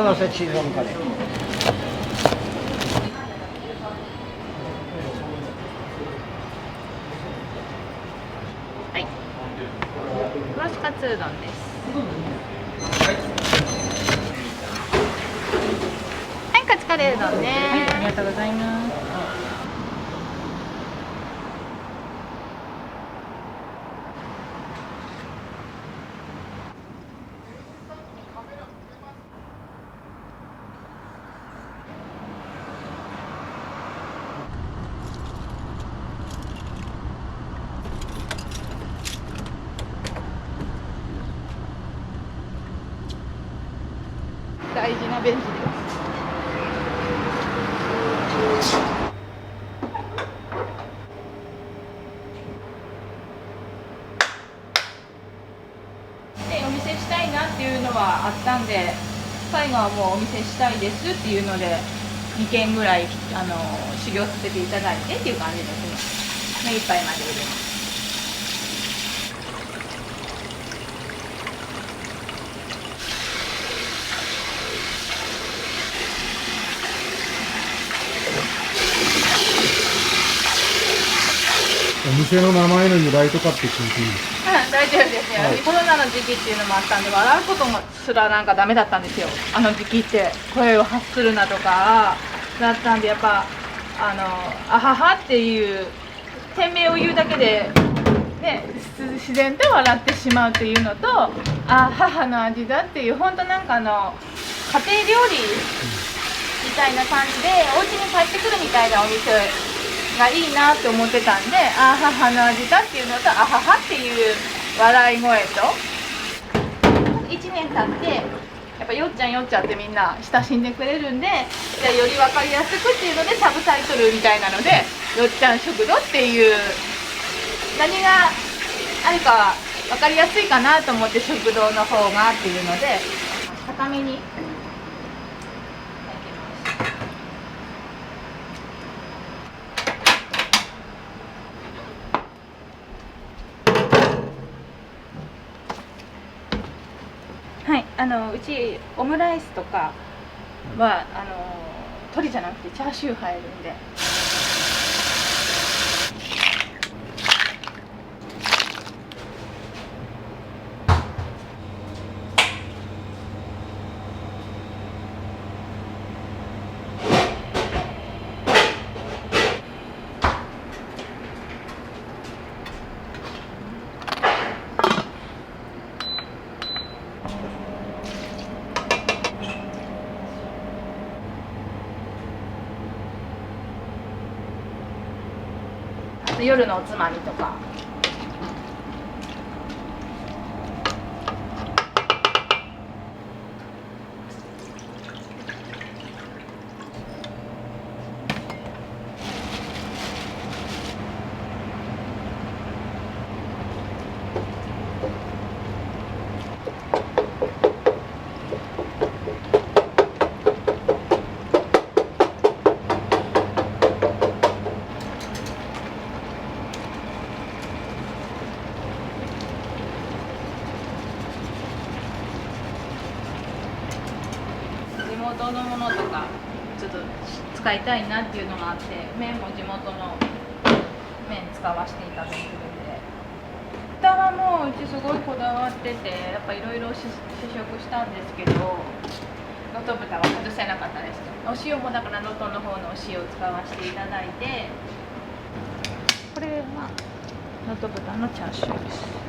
トのせチーズオムカレー。はい。ロースカツうどんです。はい、カツカレーうどんね。はい、ありがとうございます。大事なベンチです。で、お見せしたいなっていうのはあったんで、最後はもうお見せしたいですっていうので2件ぐらい修行させていただいてっていう感じですね。目いっぱいまで入れます。お店の名前の由来とかって聞いていいですか？大丈夫ですよ、はい、コロナの時期っていうのもあったんで、笑うことすらなんかダメだったんですよ。あの時期って声を発するなとかだったんで、やっぱあははっていう店名を言うだけで、ね、自然と笑ってしまうっていうのと、あ、母の味だっていう、本当なんか家庭料理みたいな感じでお家に帰ってくるみたいなお店がいいなって思ってたんで、あ、母の味だっていうのと、あははっていう笑い声と、1年経ってやっぱよっちゃんよっちゃんってみんな親しんでくれるんで、じゃあより分かりやすくっていうのでサブタイトルみたいなので、よっちゃん食堂っていう、何があるか分かりやすいかなと思って、食堂の方がっていうので高めに。はい、うちオムライスとかは鶏じゃなくてチャーシュー入るんで。夜のおつまみとか。地元のものとかちょっと使いたいなっていうのがあって、麺も地元の麺使わせていただいてるんで。豚はもううちすごいこだわってて、やっぱいろいろ試食したんですけど、能登豚は外せなかったです。お塩もだから能登の方のお塩を使わせていただいて、これは能登豚のチャーシューです。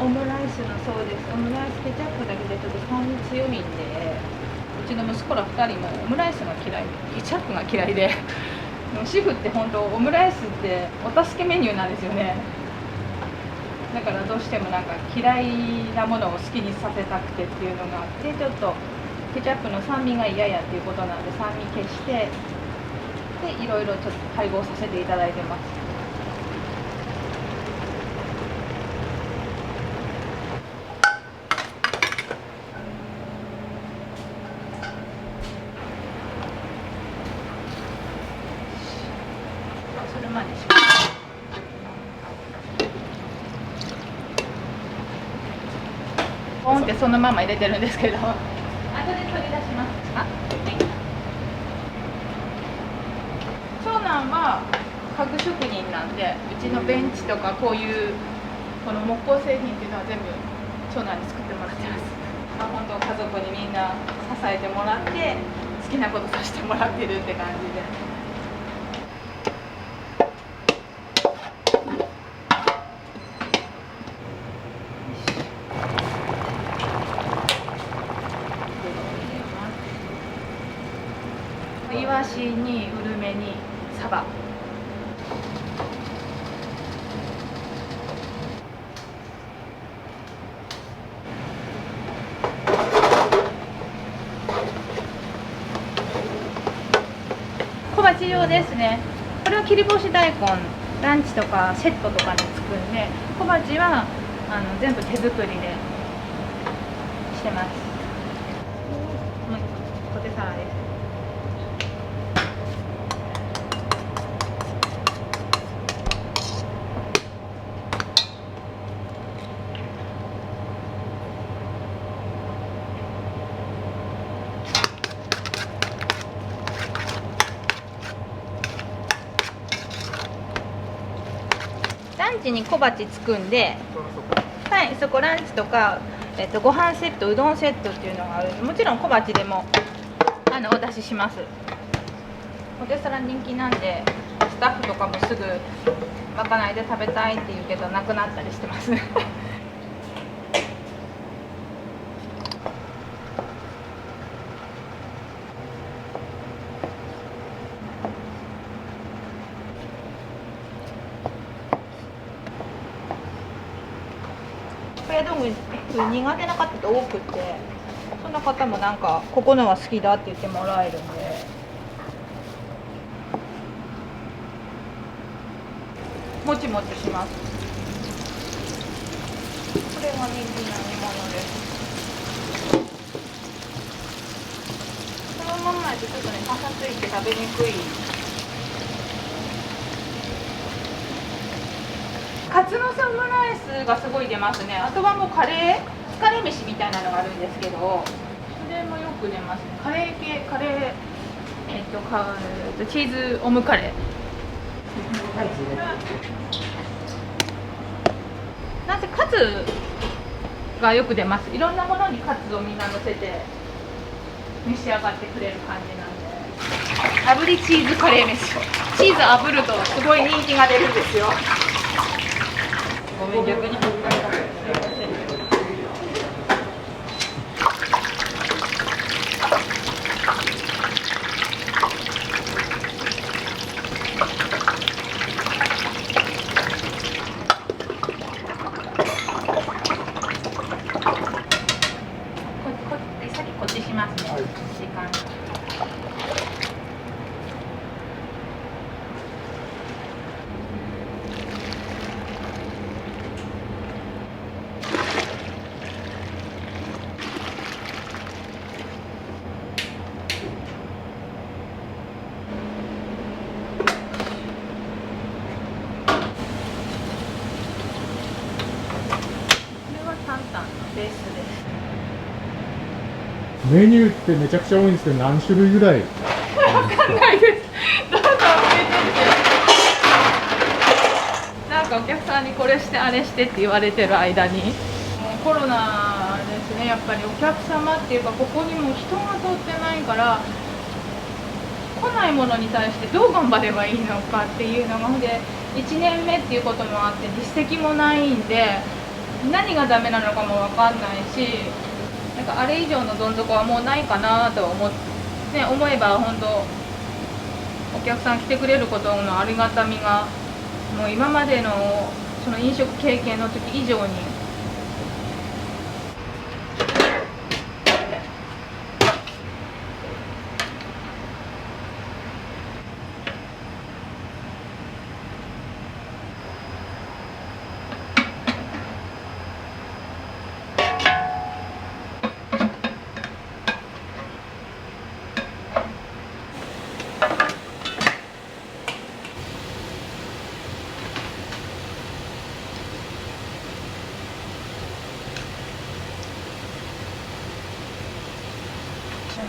オムライスの、そうです。オムライスケチャップだけでちょっと酸味強いんで、うちの息子ら2人もオムライスが嫌い、ケチャップが嫌いで、主婦って本当オムライスってお助けメニューなんですよね。だからどうしてもなんか嫌いなものを好きにさせたくてっていうのがあって、ちょっとケチャップの酸味が嫌やっていうことなんで、酸味消して、でいろいろちょっと配合させていただいてます。ポンってそのまま入れてるんですけど、後で取り出します。はい、長男は家具職人なんで、うちのベンチとかこういうこの木工製品っていうのは全部長男に作ってもらってます。本当家族にみんな支えてもらって好きなことさせてもらってるって感じで。イワシにウルメにサバ。小鉢用ですね。これは切り干し大根、ランチとかセットとかにつくんで、小鉢は全部手作りでしてます。ポテサラです。ランチに小鉢つくんで、はい、そこランチとか、ご飯セット、うどんセットっていうのがあるんで、もちろん小鉢でもお出しします。ポテサラ人気なんで、スタッフとかもすぐまかないで食べたいって言うけどなくなったりしてます。高野豆腐苦手な方って多くて、そんな方もなんかここのは好きだって言ってもらえるんで、もちもちします。これが人気の煮物です。このままやとちょっとねパサついて食べにくい。カツのサムライスがすごい出ますね。あとはもうカレー飯みたいなのがあるんですけど、それもよく出ますね。カレーチーズオムカレー。なぜカツがよく出ます。いろんなものにカツをみんな乗せて召し上がってくれる感じなんで。炙りチーズカレー飯。チーズ炙るとすごい人気が出るんですよ。ごめん、逆に。先こっちしますね。時間。ベースです。メニューってめちゃくちゃ多いんですけど、何種類ぐらい？わかんないです。どうぞ入れてみて。なんかお客さんにこれしてあれしてって言われてる間に、もうコロナですね。やっぱりお客様っていうか、ここにも人が通ってないから、来ないものに対してどう頑張ればいいのかっていうのがで、1年目っていうこともあって実績もないんで、何がダメなのかも分かんないし、なんかあれ以上のどん底はもうないかなと思えば、本当お客さん来てくれることのありがたみがもう今までのその飲食経験の時以上に。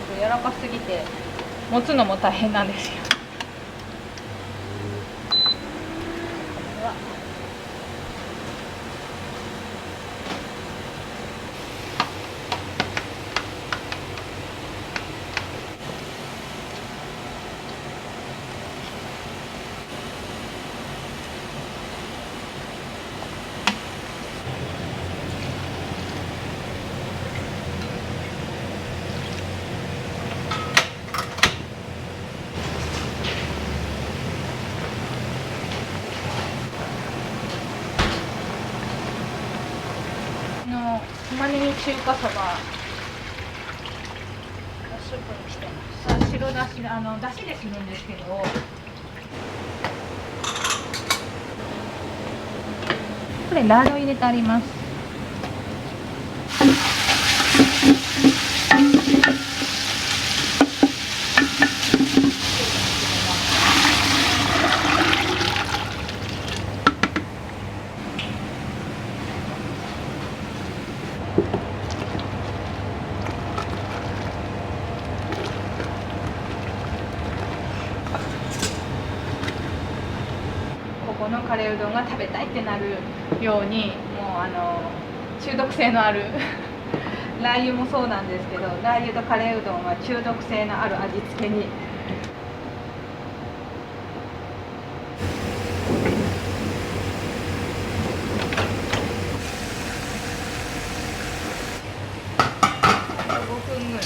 と柔らかすぎて持つのも大変なんですよ。玉ねぎ中華そばスープにしてます。白だしだしでするんですけど、これラード入れてあります。ここのカレーうどんが食べたいってなるように、もう中毒性のあるラー油もそうなんですけど、ラー油とカレーうどんは中毒性のある味付けに。5分ぐらい。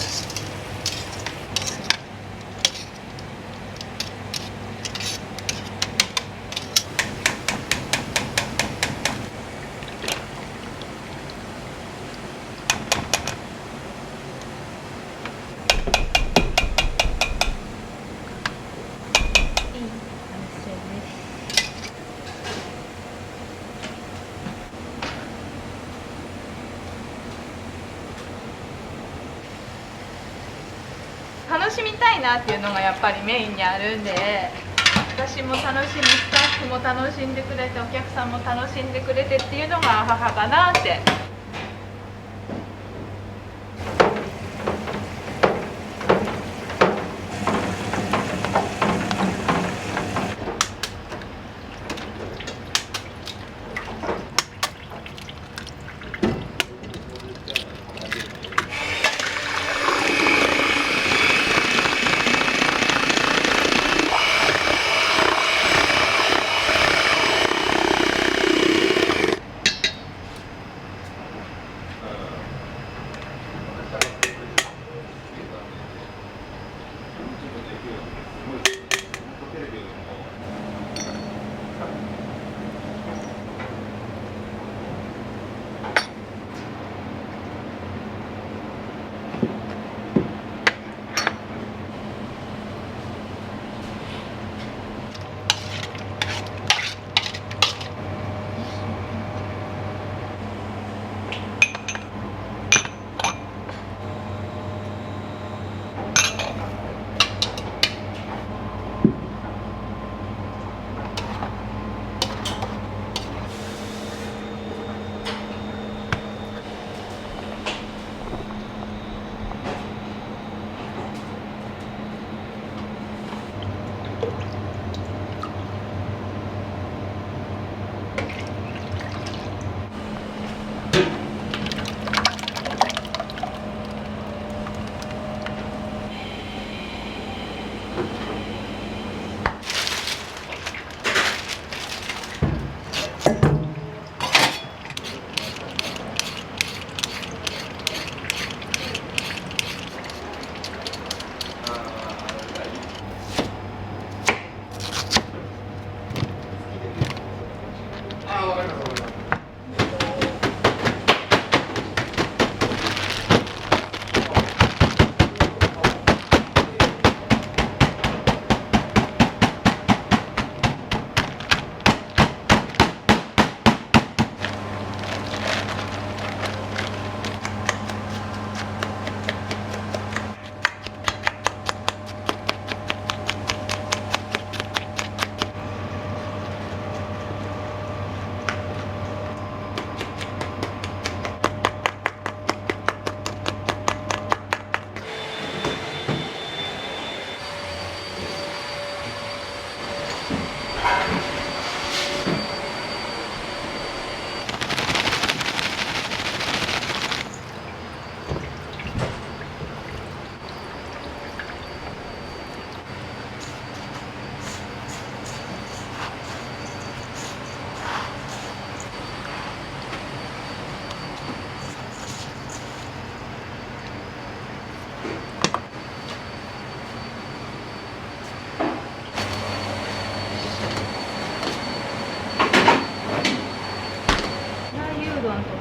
楽しみたいなっていうのがやっぱりメインにあるんで、私も楽しみ、スタッフも楽しんでくれて、お客さんも楽しんでくれてっていうのが母かなって。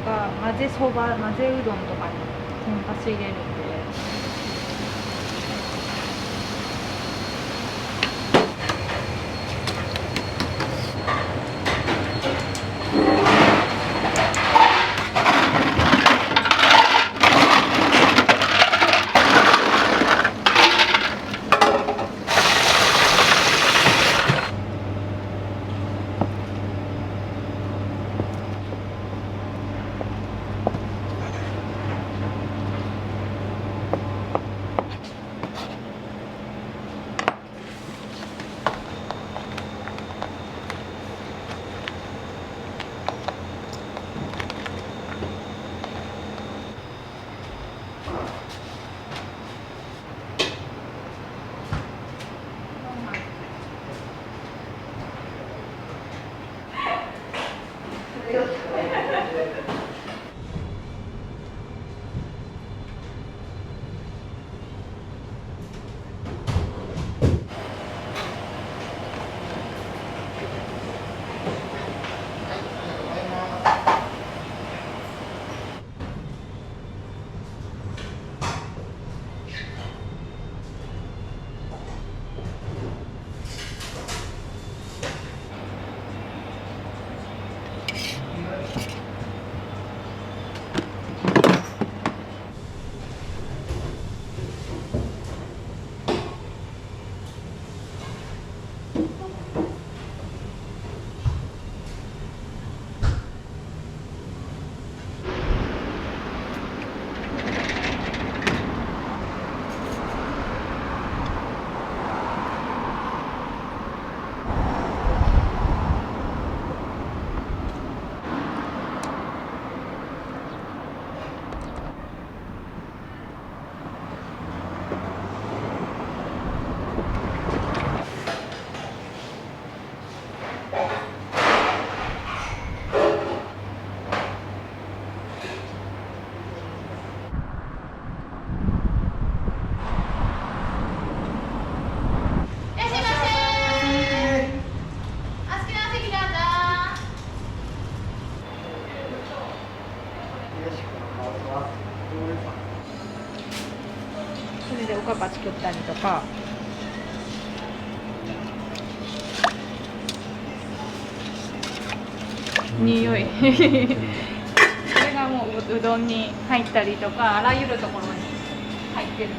か混ぜそば、混ぜうどんとかに天かす入れるんで。それでおかか作ったりとか。匂いそれがもううどんに入ったりとか、あらゆるところに入ってる。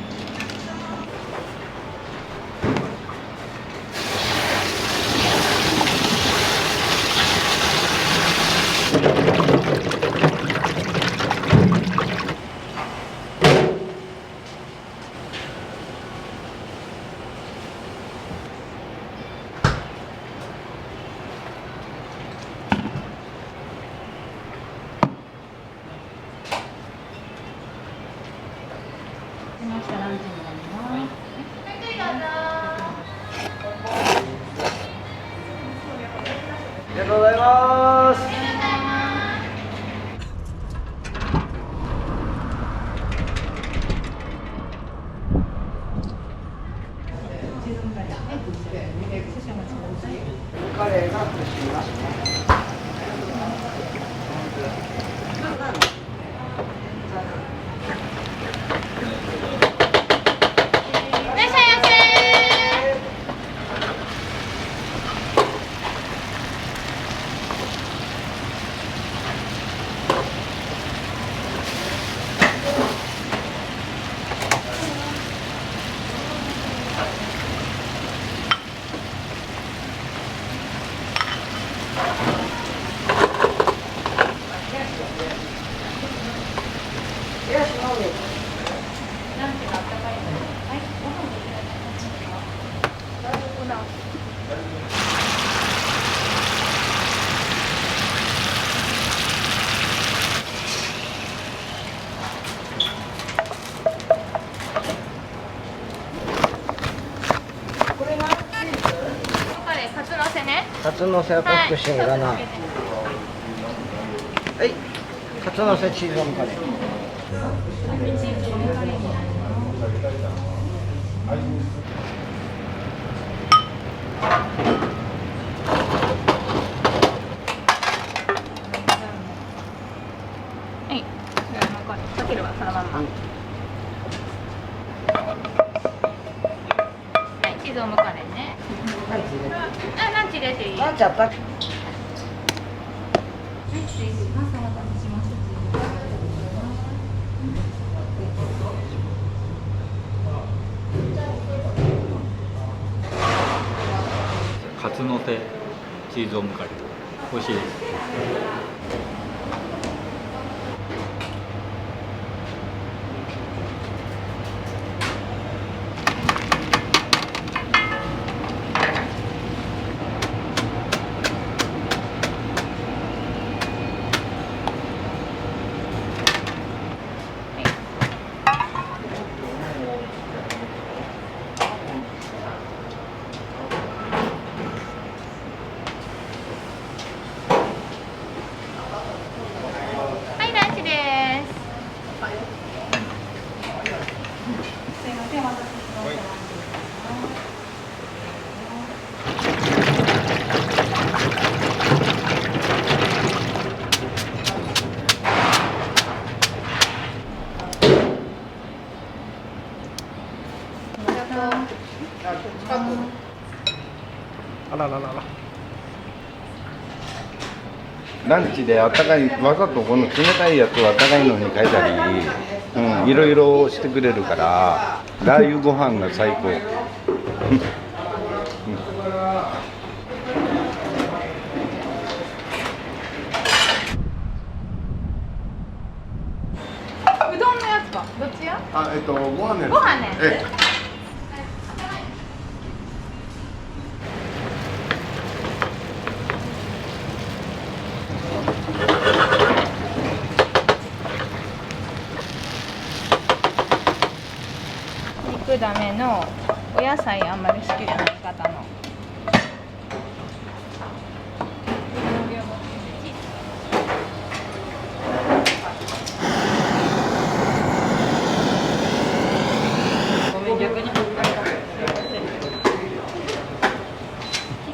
ましたランチになります。ありがとうございます。カレーが欲しいますね。カツのせはパックシンがな。はい。カツのせチーズオンカレー。はい、かけるわそのまんま。はい、チーズオムカレーね。あ、ランチ入れていい？ランチあった。カツのてチーズオムカレー美味しいです。はい、ランチです。すいません、お待たせしました。あらららら。ランチであったかい、わざとこの冷たいやつをあったかいのに変えたり、いろいろしてくれるから、ラー油ご飯が最高。うどんのやつか、どっちや？あ、ご飯ね。ご飯ね。肉ダメのお野菜あんまり好きじゃない方の。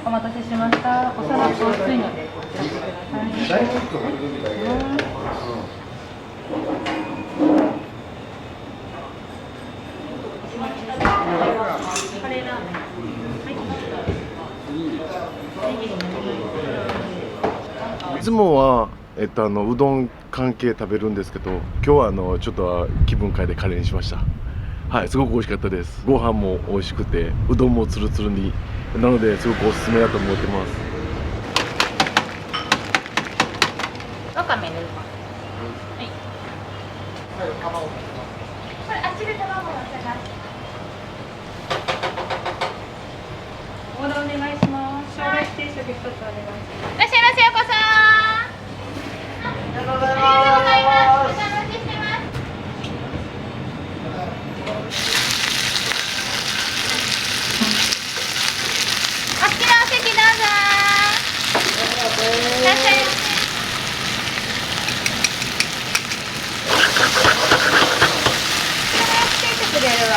お待たせしました。お皿と熱いので。いつもは、うどん関係食べるんですけど、今日はちょっと気分変えてカレーにしました。はい、すごく美味しかったです。ご飯も美味しくて、うどんもつるつるに、なのですごくおすすめだと思ってます。わかめ入れます。はい。これあっちで卵を探す。オーダーお願いします。将来定食一つお願いします。いらっしゃいませ、お子さん。ありがとうございありがとうございます。おます。待ちしてます。お好きなお席どうぞ。いらっしゃいませ。来てくれるわ。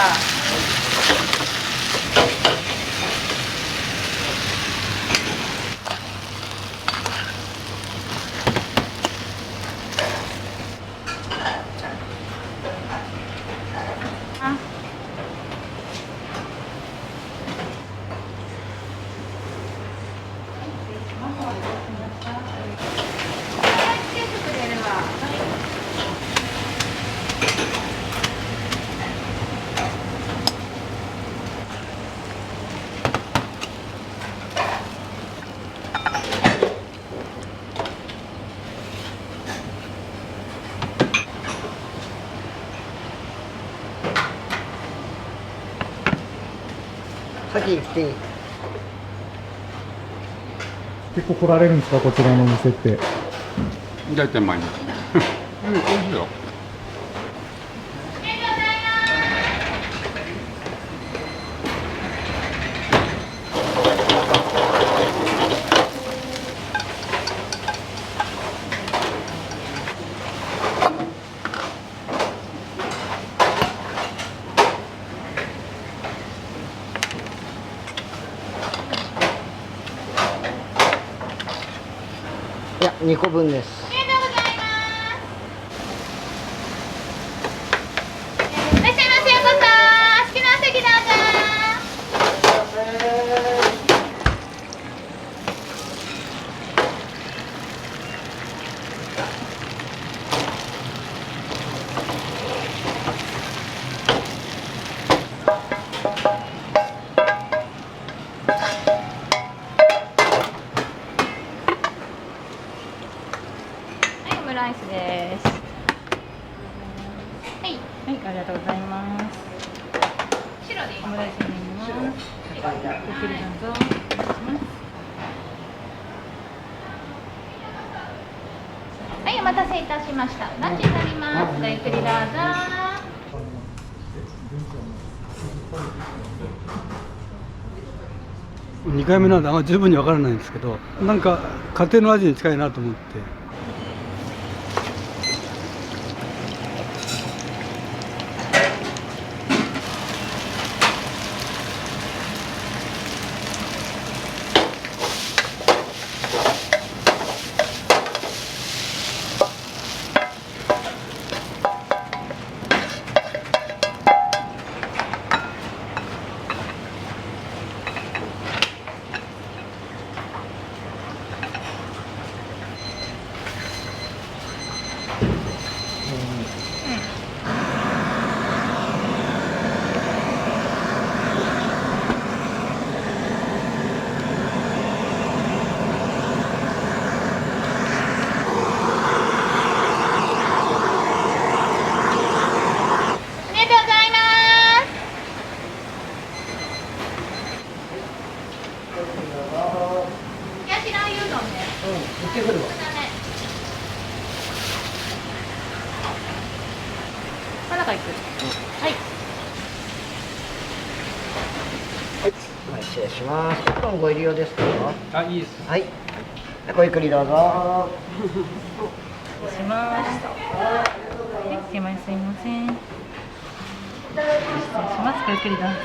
先来ていい？結構来られるんですか、こちらのお店って。大体毎日。美味しいよ。いや、2個分です。ありがとうございます。はい、ありがとうございます。白でオムライスになります。ゆっくりどうぞ。お願いします。はい、お待たせいたしました。ランチになります。ごゆっくりどうぞ。2回目なんであんまり十分にわからないんですけど、なんか家庭の味に近いなと思って。真ん中行く。はい。はい、失礼します。1本ご入り用ですか？あ、いいです。はい。ごゆっくりどうぞ。します。はい、すいません、すいません。失礼します。ごゆっくりどうぞ。いらっ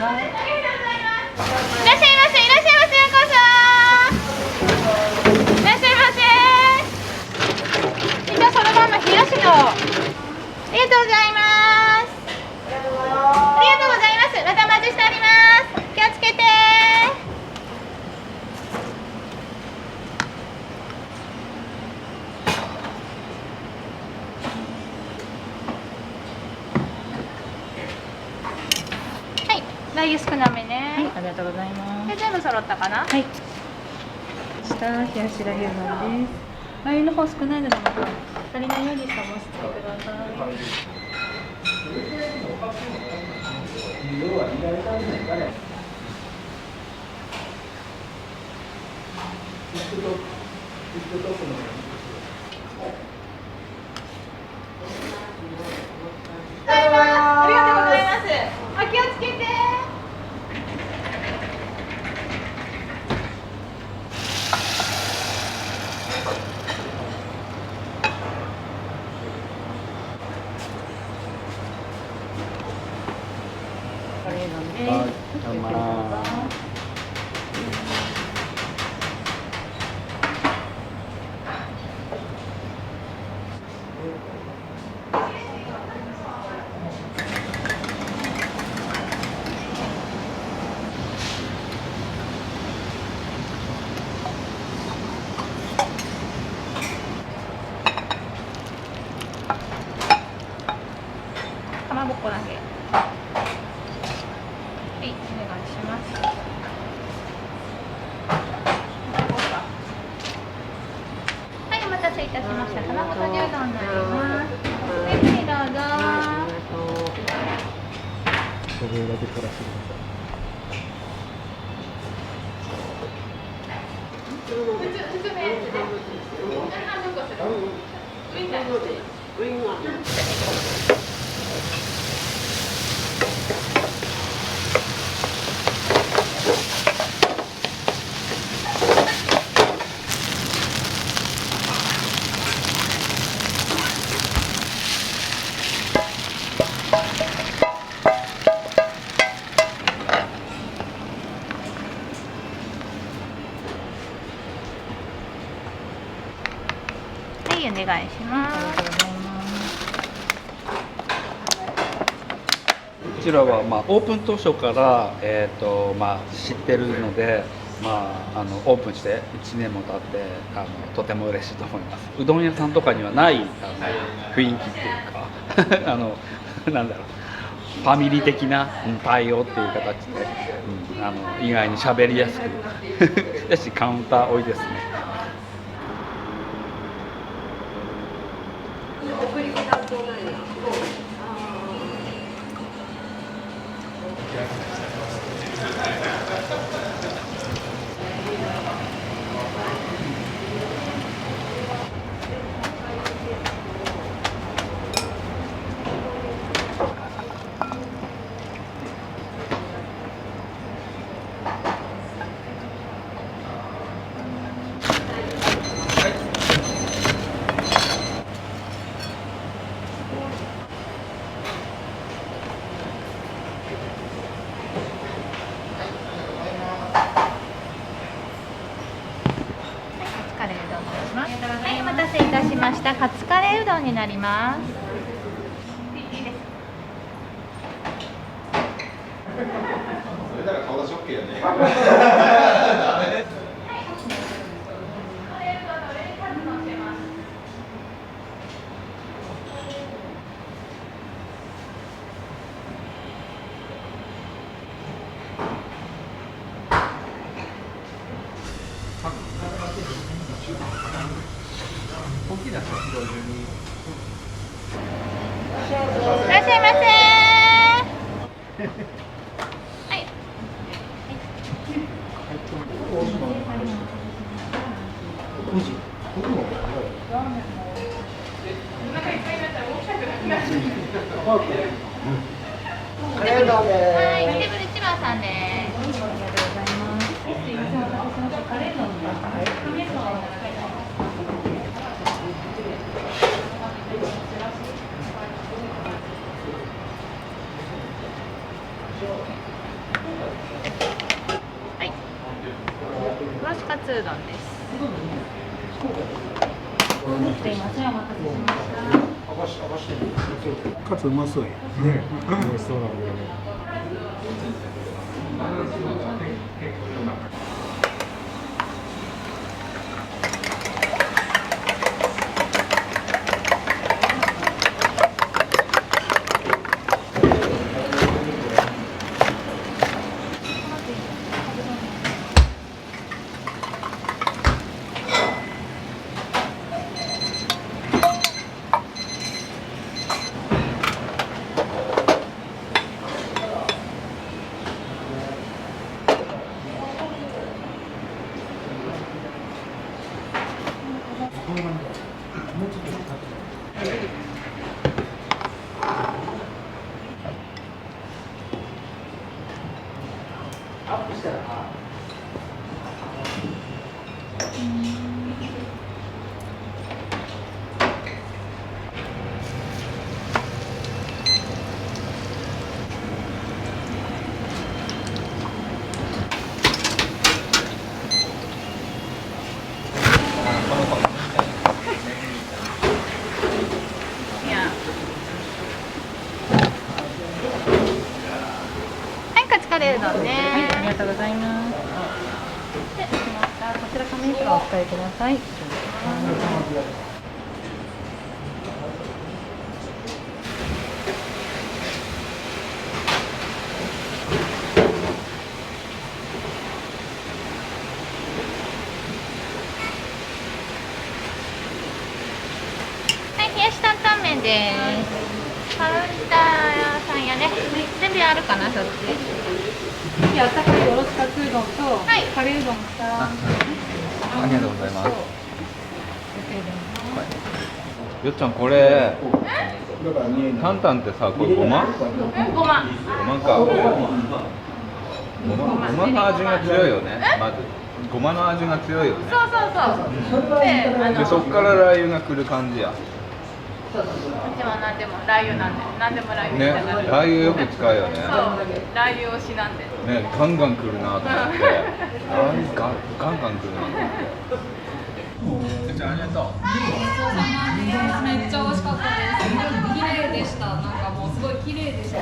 しゃいませ、いらっしゃいませ、ようこそ。いらっしゃいませ。じゃあそのまま冷やしの。ありがとうございます。ありがとうございます。またお待ちしております。気をつけて。はい、ラー油少なめね。はい、ありがとうございます。で、全部揃ったかな。はい。下冷やしラー油なんです。ラー油の方少ないのでまた足りないようにしたらもうしつけてください。ありがとうございます。お気をつけて。かまぼっこだけ。はい、お願いします。はい、お待たせいたしました。卵とじうどんになります。ごゆっくりどうぞ。それだけ取らせてください。普通のやつで。半分こする。ウインナー。はい、お願いします。こちらはオープン当初から知ってるので、オープンして1年も経ってとても嬉しいと思います。うどん屋さんとかにはない雰囲気っていうかなんだろう、ファミリー的な対応っていう形で、意外に喋りやすくだしカウンター多いですね。カレーうどんになります。はい、お待たせいたしました。カツカレーうどんになります。それなら顔出し OK やね。いらっしゃいませはい。カレーうどんではい、ーテーブル1番さんです。ありがとうございます。はい。おろしカツうどんです。すいません、お待たせしました。カツうまそうや。ね、美味しそうなんだよね。はい、カツカレーうどんね。はい、ありがとうございます。で、できました。こちら紙袋をお使いください。はい、冷やし担々麺です。カウンターさんやね。全部あるかな、そっち。あったかいおろしカツうどんと、はいカレーうどん2ありがとうございます。よっちゃんこれタンタンってさ、これごま？ごま。ごまか。ごまの味が強いよね。まずごまの味が強いよね。そうそうそう。で、でそっからラー油が来る感じや。うちは何でもラー油なんで、何でもラー油ね、入れたからラー油よく使うよね。そう、ラー油推しなんで。ね、ガンガン来るなと思って。ラー油ガンガン来るなと思って。じゃあありがとう。めっちゃ美味しかったです。綺麗でした。なんかもうすごい綺麗でした。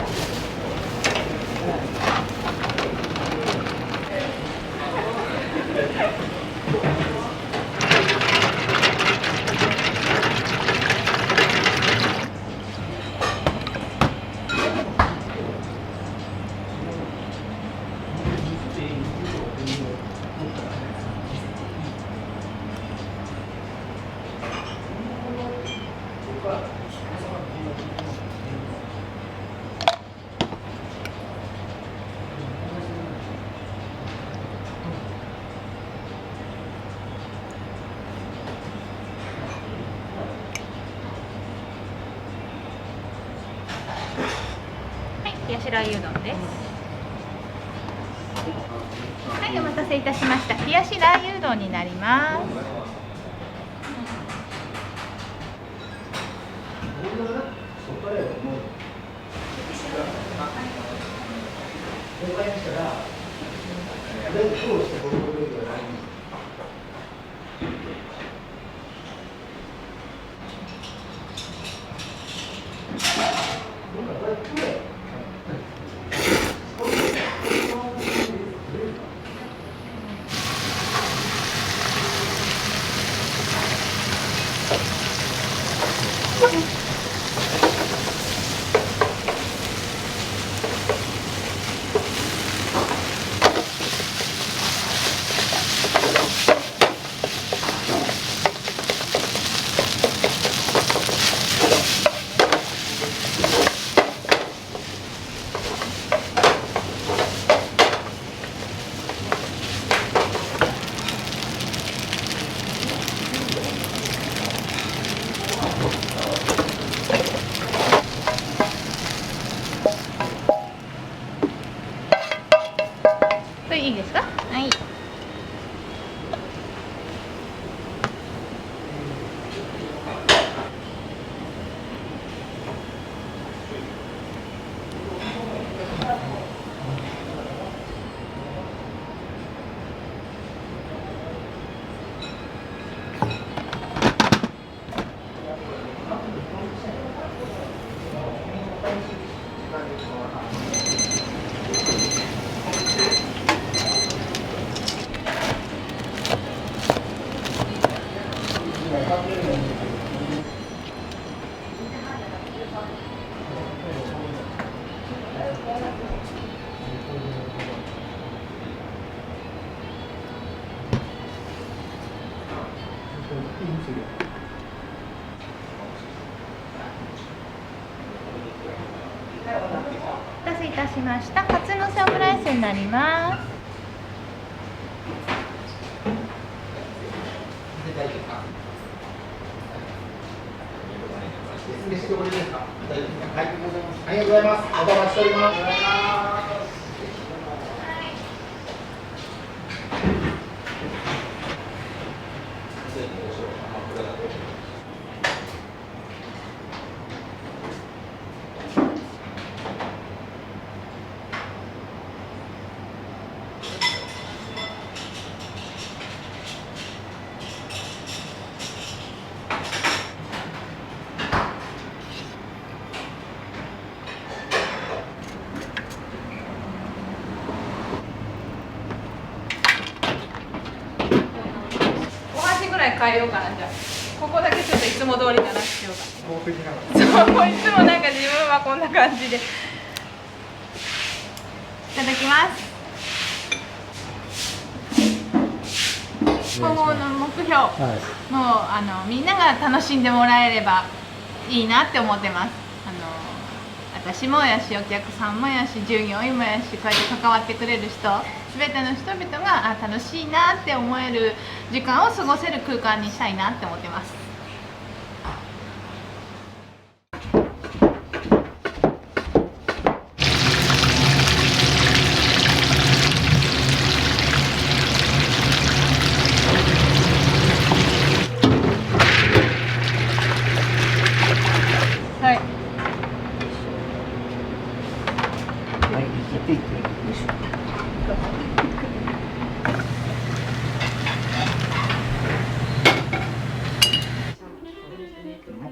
はい、冷やしラー油うどんです。はい、お待たせいたしました。冷やしラー油うどんになります。これいいですか？はい。お待たせいたしました。カツのせオムライスになります。ありがとうございます。お待ちしております。お箸ぐらい変えようかな。じゃあここだけちょっといつも通りじゃなくしようか。そういつもなんか自分はこんな感じで。いただきます。今後の目標、もうみんなが楽しんでもらえればいいなって思ってます。私もやし、お客さんもやし、従業員もやし、こうやって関わってくれる人、すべての人々が楽しいなって思える時間を過ごせる空間にしたいなって思ってます。はい。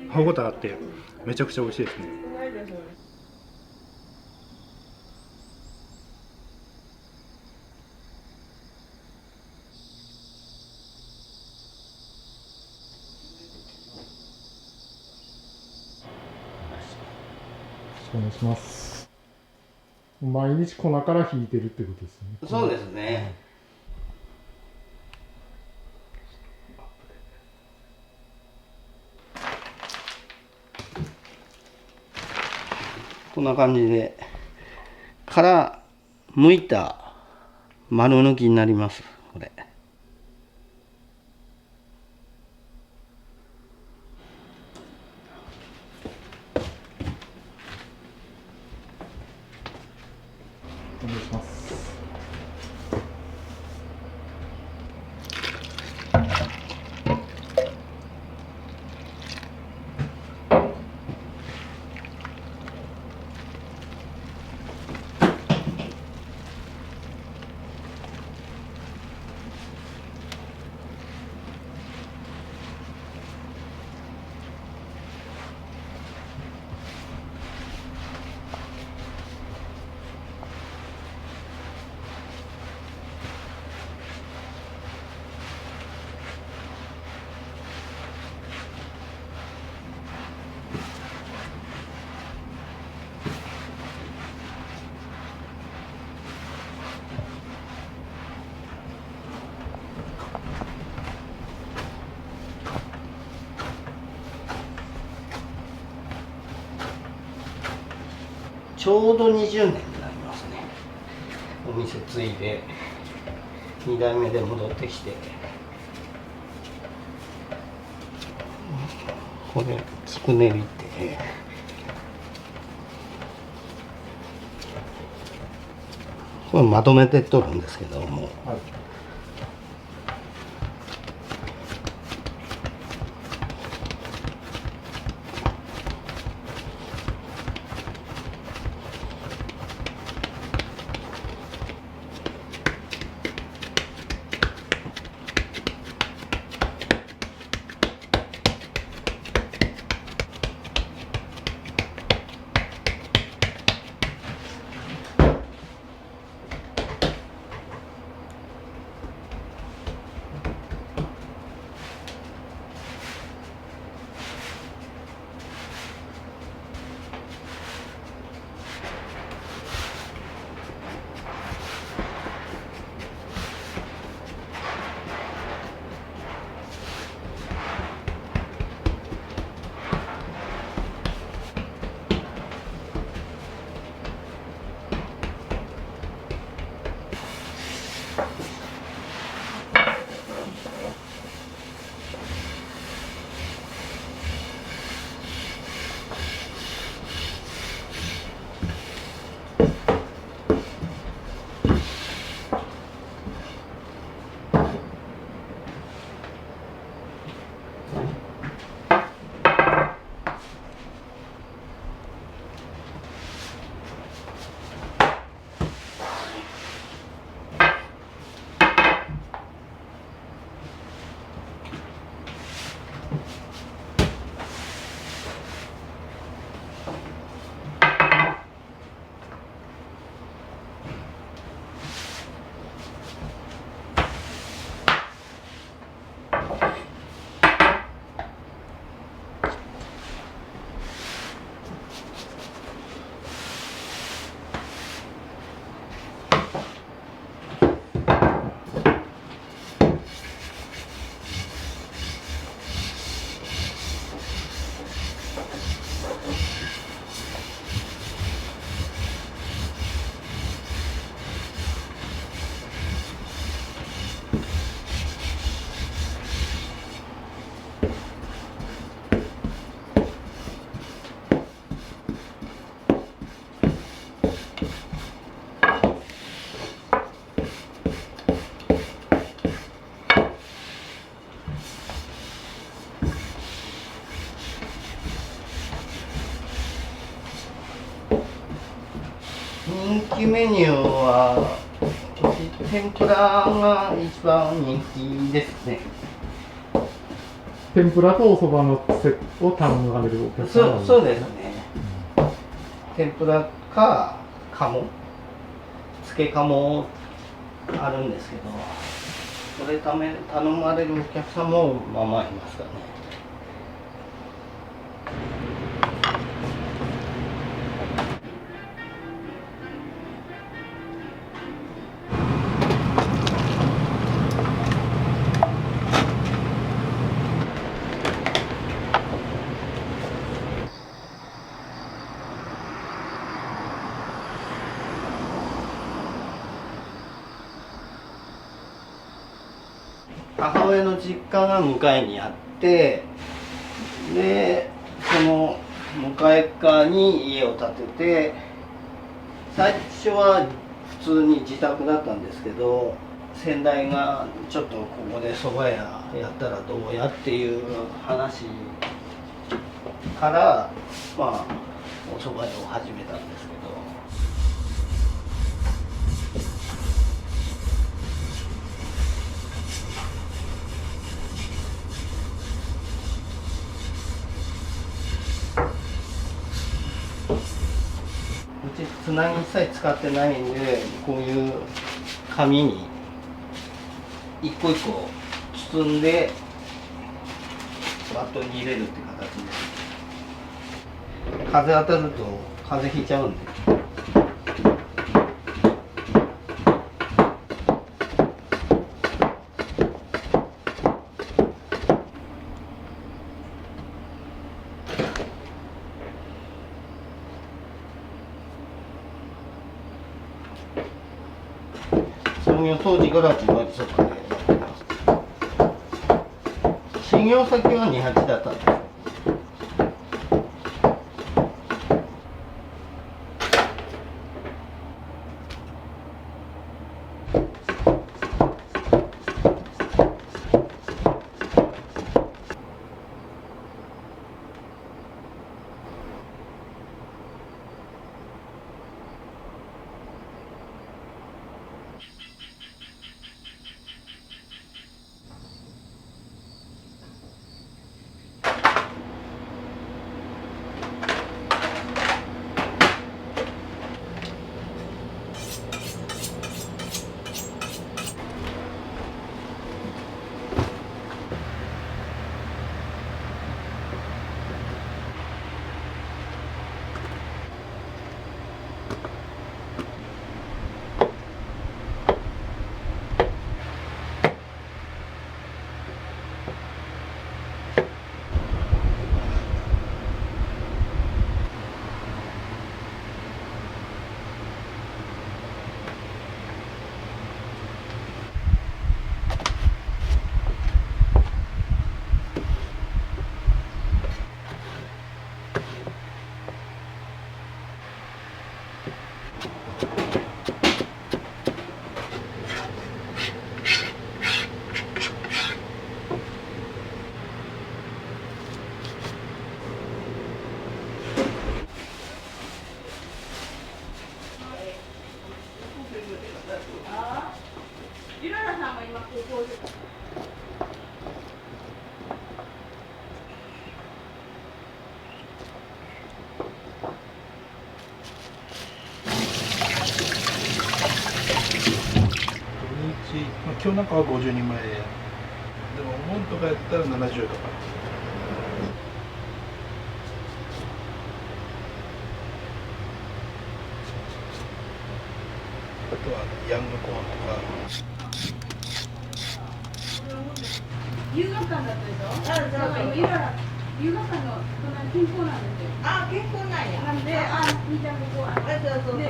歯ごたえあってめちゃくちゃ美味しいですね。お願いします。毎日粉から引いてるってことですね。そうですね。こんな感じで殻剥いた丸抜きになります。これお願いします。ちょうど20年になりますね。お店継いで2代目で戻ってきて、これつくねりってこれまとめて取るんですけども、はい。人気メニューは天ぷらが一番人気ですね。天ぷらとお蕎麦のセットを頼まれるお客様が多いそうですね。天ぷらか鴨、つけ鴨あるんですけど、それ頼まれるお客さんもまあまあいますかね。母親の実家が向かいにあって、でその向かい側に家を建てて、最初は普通に自宅だったんですけど、先代がちょっとここで蕎麦屋やったらどうやっていう話からまあお蕎麦屋を始めたんですけど。うちつなぎ一切使ってないんで、こういう紙に一個一個包んでバットに入れるって形です。風当たると風邪ひいちゃうんで。創業当時から自分そこでやってます。修行先は二八だったんです。今日なんかは50人前でもお盆とかやったら70とか。あとはヤングコーンとか。遊学館だったでしょ。遊学館の隣健康なんですよ。あ、健康なんや。なんで、みーちゃんここ。そう。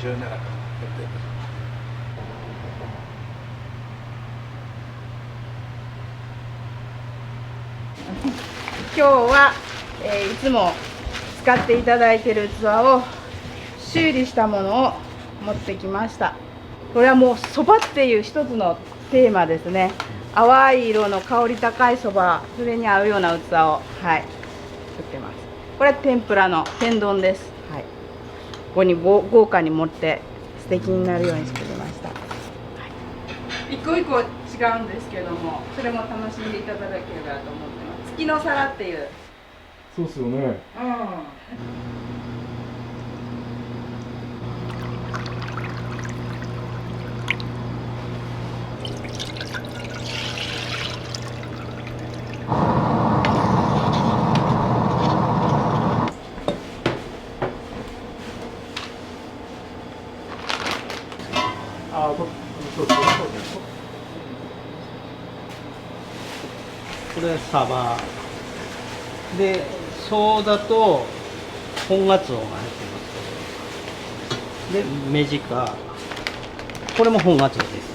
27やってる。今日は、いつも使っていただいている器を修理したものを持ってきました。これはもうそばっていう一つのテーマですね。淡い色の香り高いそば、それに合うような器を、作ってます。これは天ぷらの天丼です。ここに豪華に盛って素敵になるように作りました。一個一個違うんですけども、それも楽しんでいただければと思ってます。月の皿っていう。そうっすよね。うん。これサバで、ソーダと本ガツオが入ってます。で、メジカ、これも本ガツオです。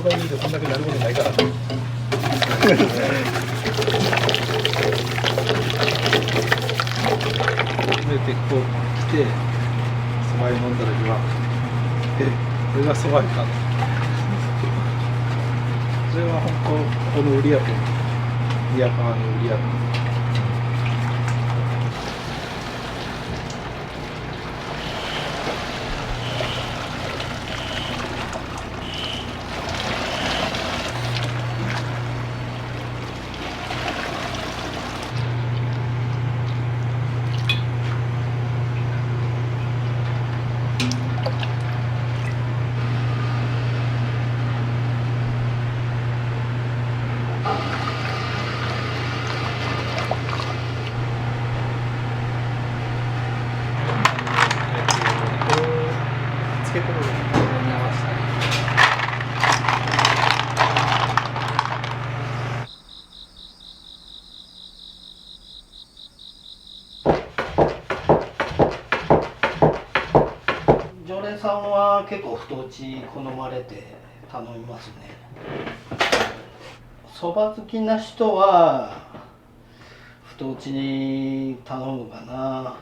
そばにいるとそんだけなることないから。で結構来てそば湯飲んだ時はこれがそば湯か。それは本当この売りやけん宮川の売りやけん。つけてるのに合わせたり。常連さんは結構太打ち好まれて頼みますね。そば好きな人は太打ちに頼むかな。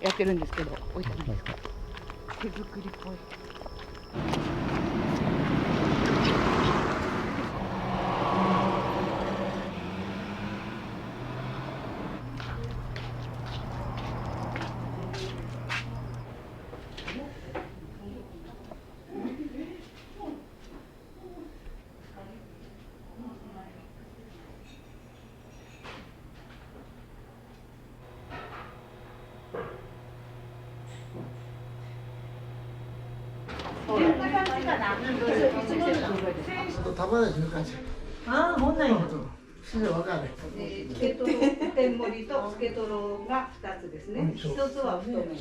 やってるんですけど、置いてあるんですか。手作りっぽい。ああ、ほんなんや。すぐわかる。つけとろ、天盛りとつけとろが2つですね。一つは太麺でね。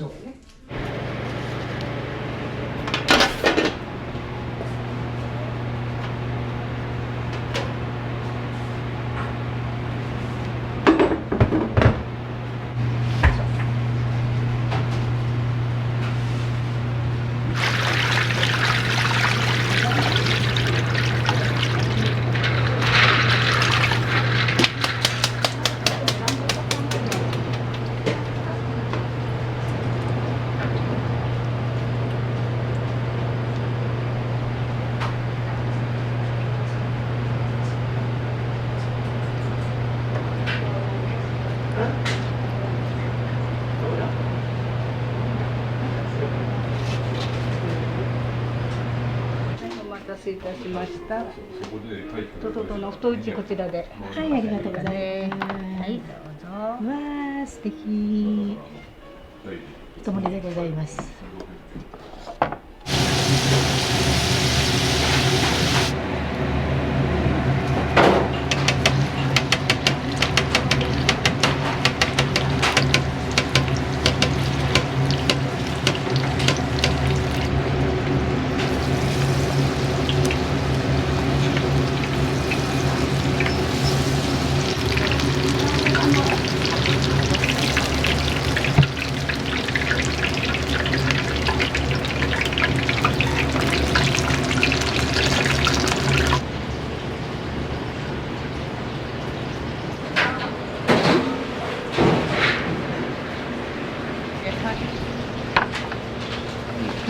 お待たせいたしました。トトトの太打ちこちらで。はい、ありがとうございます。はい、どうぞ。わあ、素敵。太盛りでございます。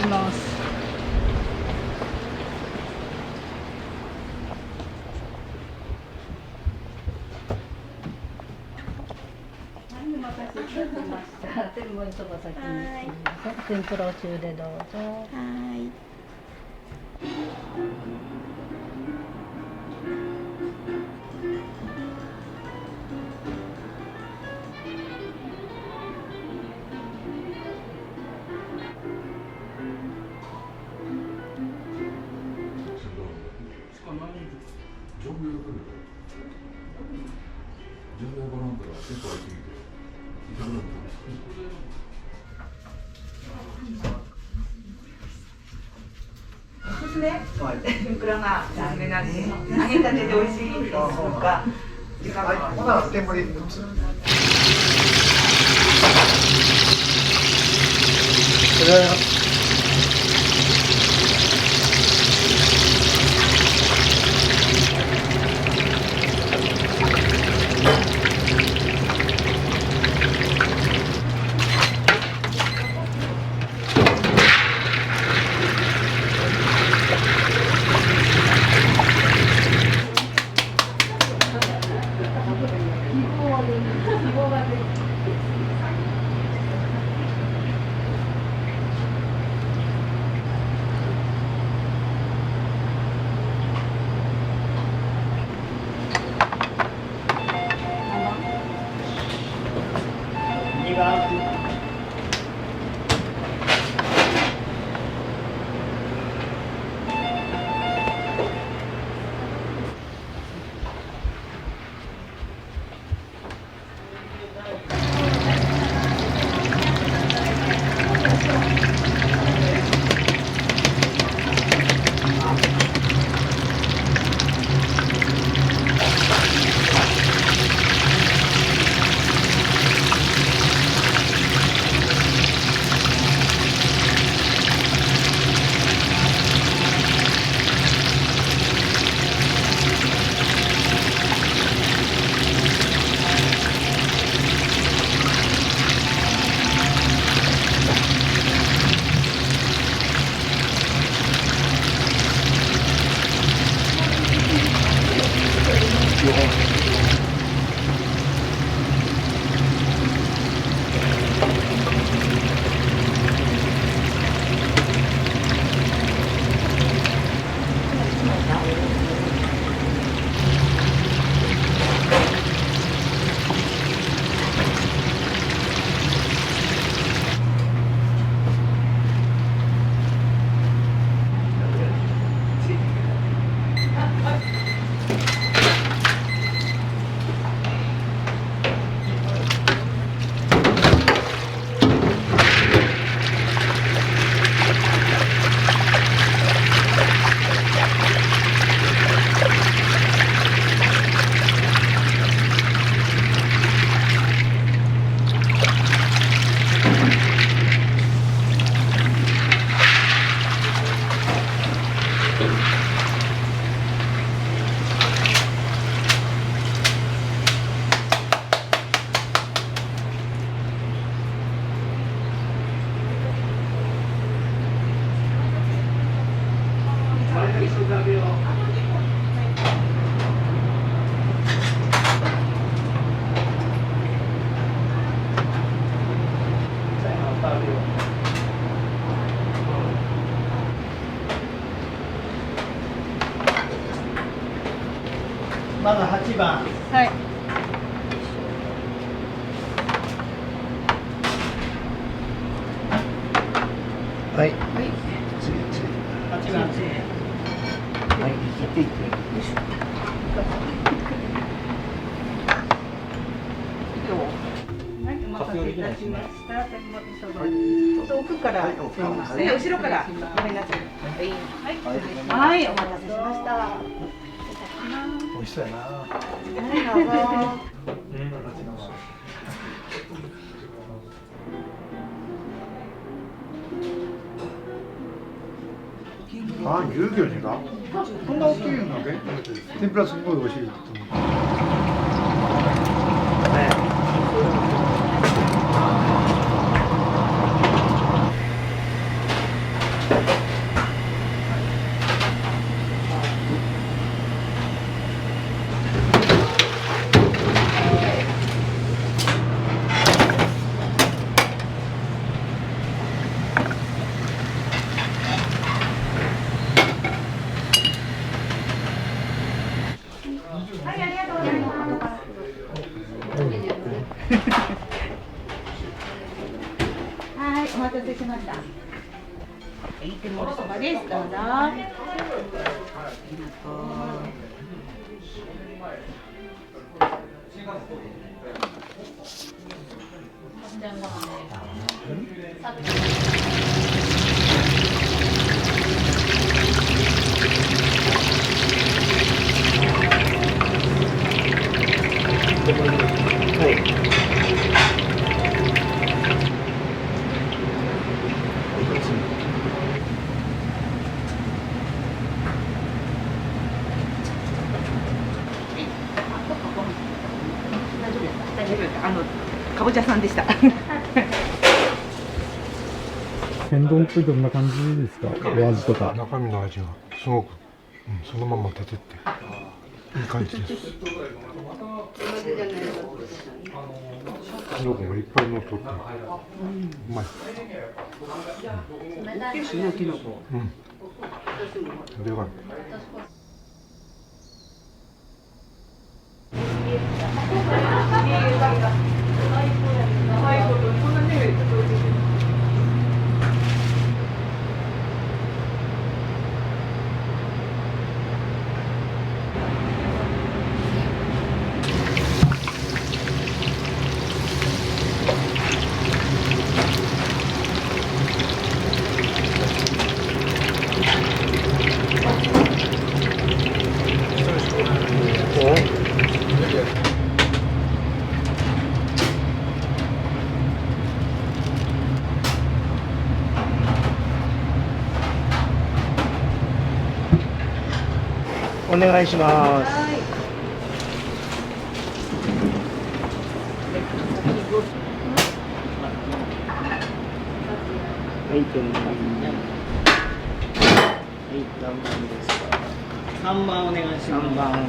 きます。お待たせいたしました。天盛りそば先に。天ぷらお中でどうぞ。はい。おすすめ、天ぷらがおすすめなんで、揚げたてで美味しいとか。ほな天盛り。まず8番。はい。はい。8番。はい、切っていって。はい、お待たせいたしました。天盛りそば。奥からすみません。後ろからごめんなさい。はい、お待たせしました。美味しそうやな。はい、どうぞ。あ、牛魚にか。こんな大きいのね。天ぷらすごい美味しいと思う。はい、ありがとうございます。はい、お待たせしました。はい、天盛りそばです。どうぞ。ありがと大丈夫です。かぼちゃさんでした。天丼ってどんな感じですか？お味とか。中身の味がすごく、そのまま出てっていい感じです。キノコがいっぱい乗っとって、うまい。キノコ。でかい。お願いします。はい、天盛り。はい、何番ですか。3番お願いします。3番。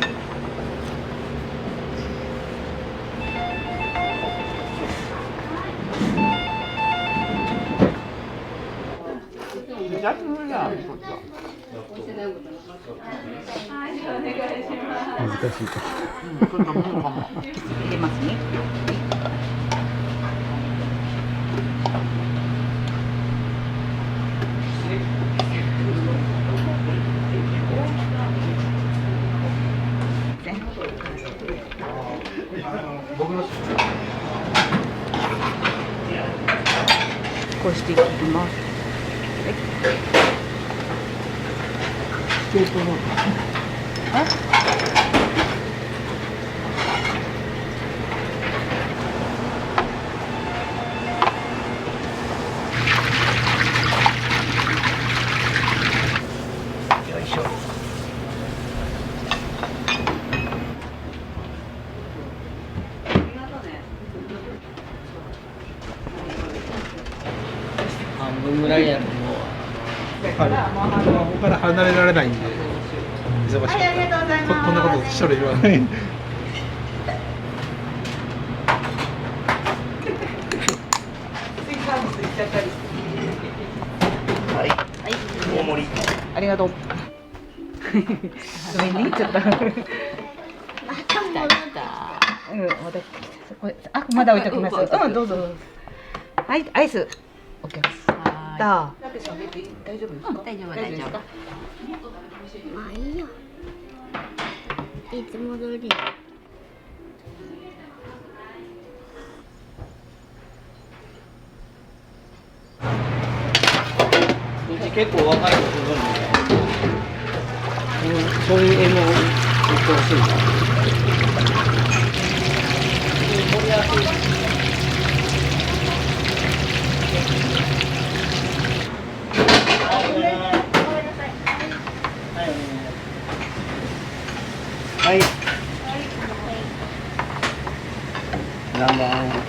難しいか。入れますね。こうしていきます。よいしょ。半分ぐらいやる。ここから離れられないんで忙しかった。ありがとうございます。こんなこと一人言わない。はい。大盛り。ありがとう。ごめんね、ちょっと。た。うん、まだこれまだ置いておきます。うん、どうぞ。はい、アイス。オッケーです。大丈夫ですか？大丈夫ですか？まあいいよ。いつも通り。うち結構若い子来るんで、そういう絵も売ってほしいな。盛りやすい。はい。何番？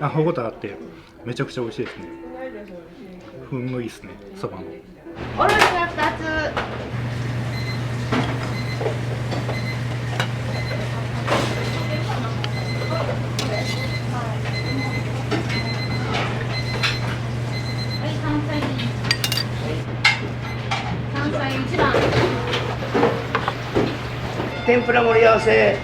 歯ごたえあってめちゃくちゃ美味しいですね。ふんのいいですね、そばの。おろしが2つ。山菜1番。天ぷら盛り合わせ。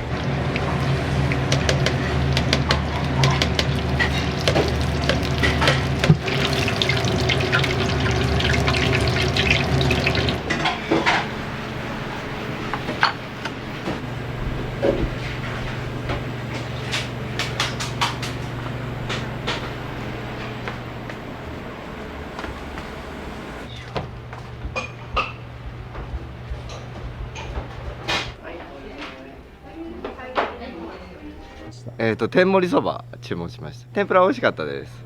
天盛りそば注文しました。天ぷら美味しかったです。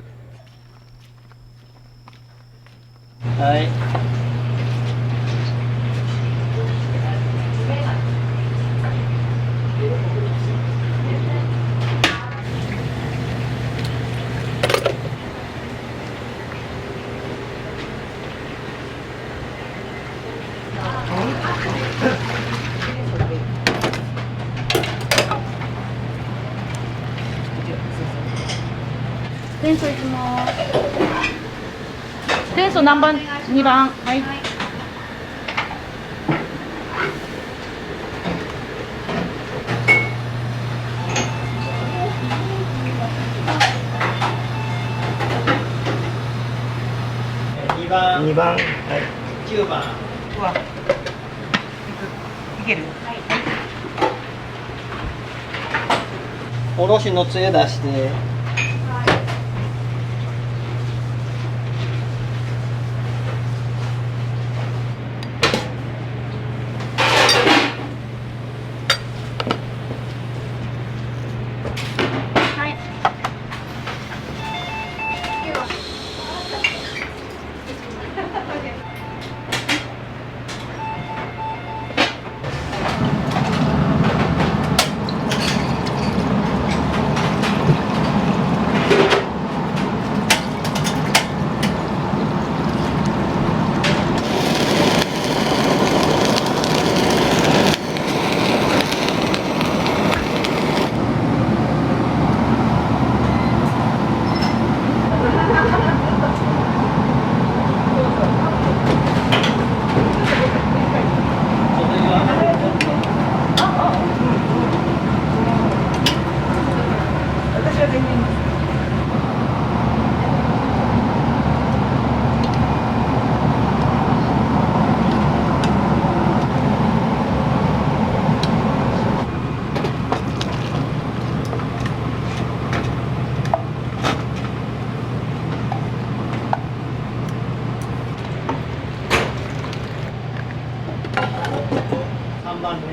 はい。天素いきます。天素何番？2番。はい。2番、はい、9番。うわ。いける。はい。おろしのつゆ出して。3番ね。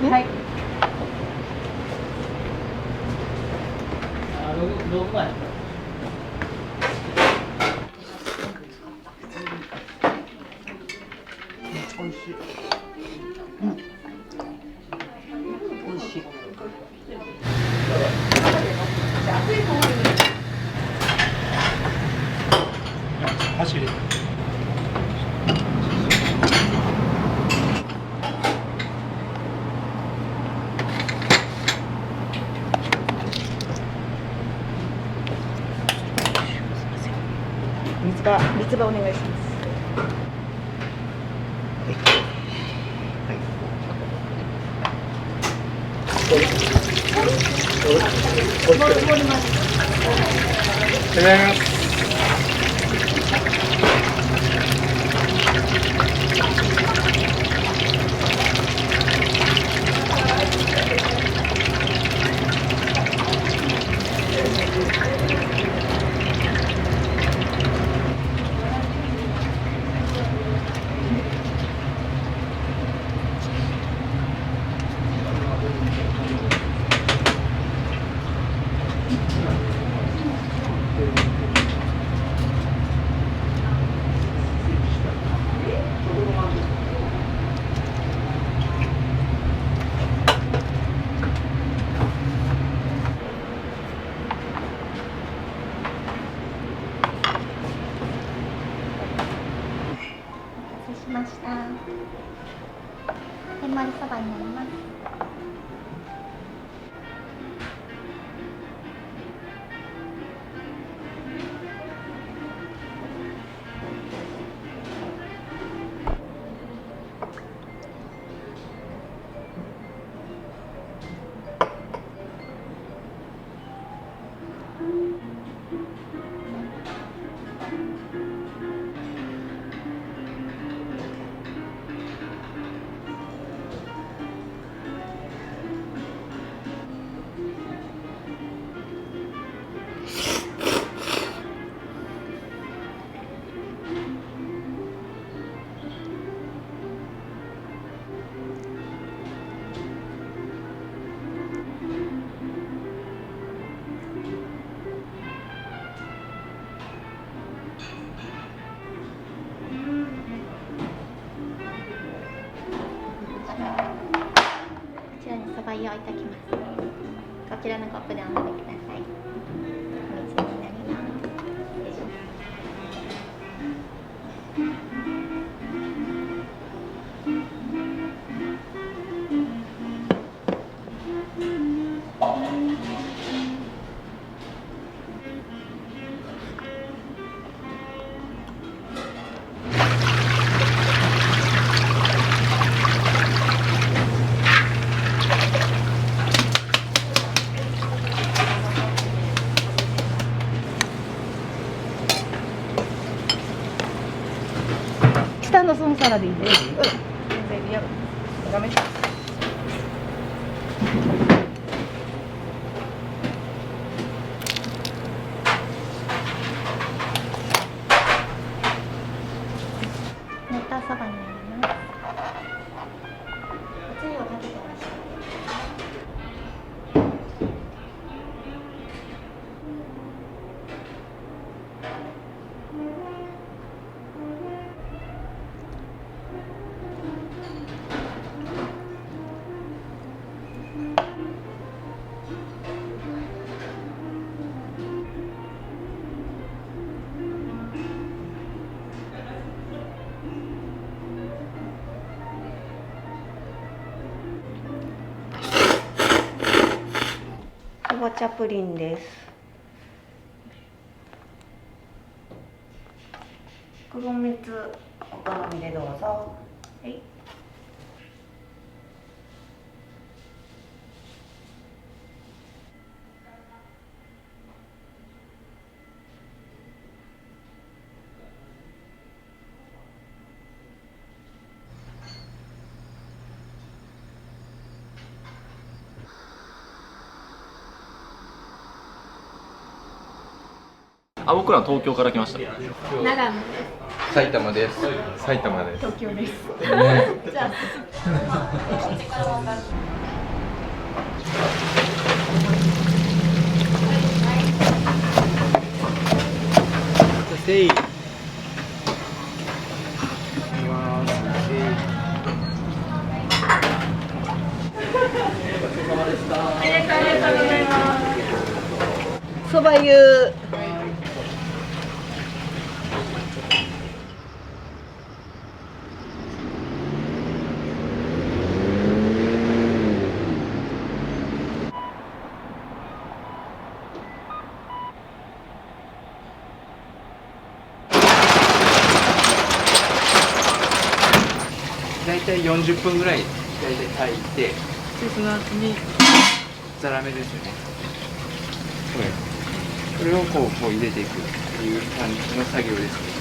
はい。6番。美味しい。うん。美味しい。走り。三つ葉お願いします。盛ります。いただきます。しました。天まりそばになります。そば湯をいただきます。こちらのコップでお飲みください。お水になります。下のそのサラでいいです。全然やる。ダメ。ネタそばになります。おつゆをかけてました。かぼちゃプリンです。黒蜜お好みでどうぞ。はい。あ、僕らは東京から来ました。長野です。埼玉です。埼玉です。東京です。ねじゃあ。せい。そば湯。体40分ぐらい大体炊いて、でその後にザラメですよね。これをこう入れていくっていう感じの作業です。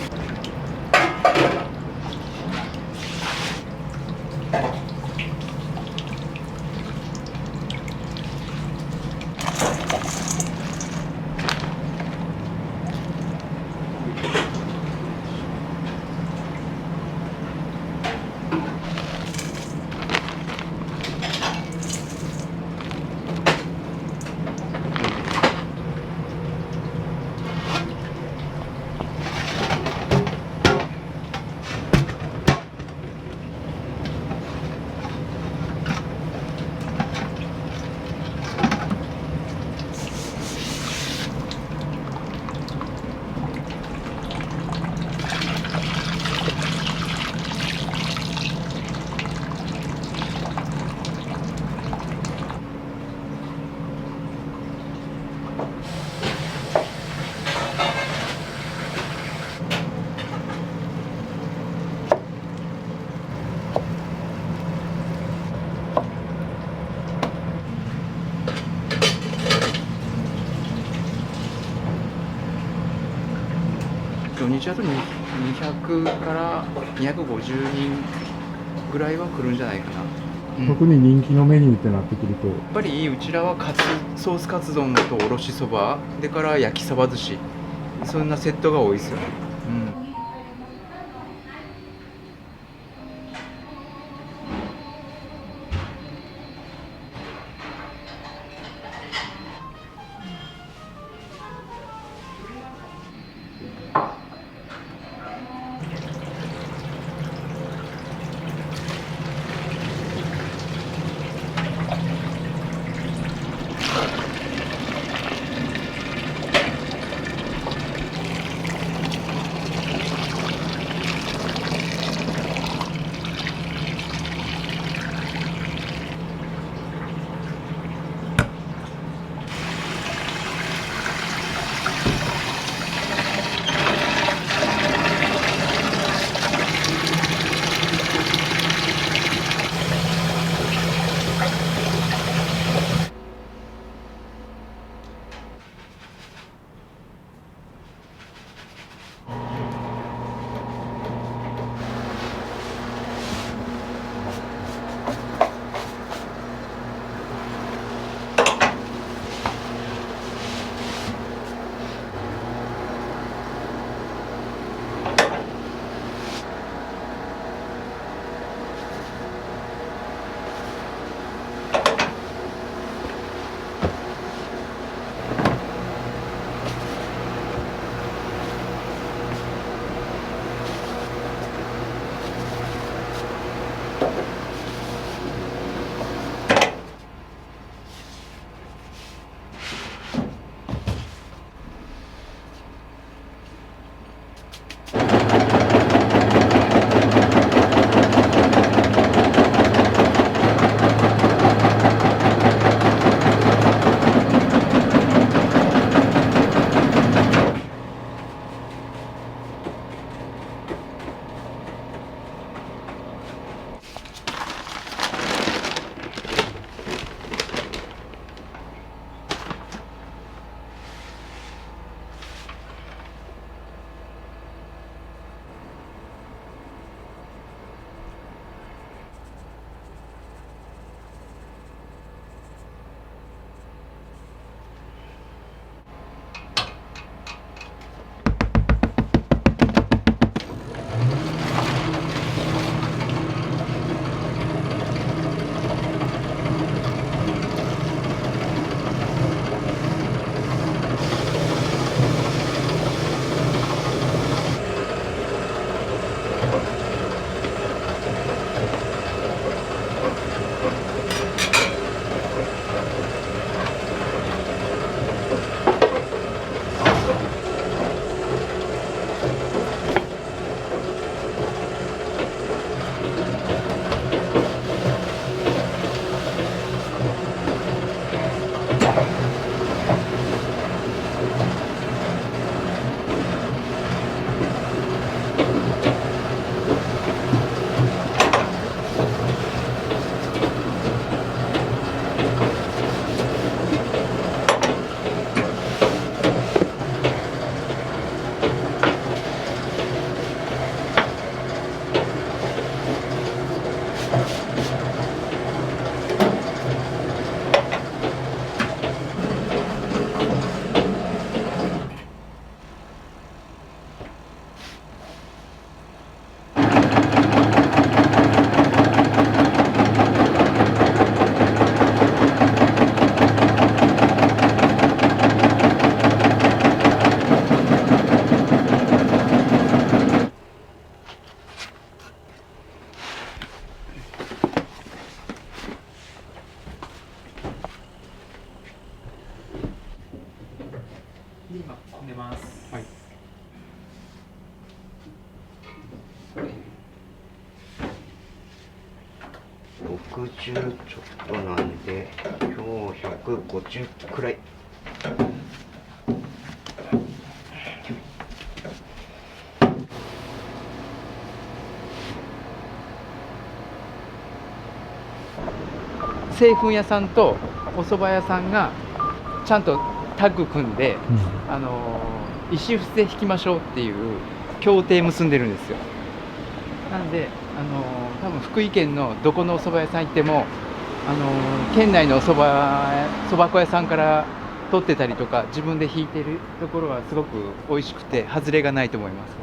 土日だと200から250人ぐらいは来るんじゃないかな。特に人気のメニューってなってくると、やっぱりうちらはソースカツ丼とおろしそばでから焼きそば寿司、そんなセットが多いですよね。れます。はい。60ちょっとなんで、今日150くらい。製粉屋さんとお蕎麦屋さんがちゃんとタッグ組んで、石伏せ引きましょうっていう協定結んでるんですよ。なんで多分福井県のどこのお蕎麦屋さん行っても県内のお蕎麦粉屋さんから取ってたりとか自分で引いてるところはすごく美味しくて外れがないと思います。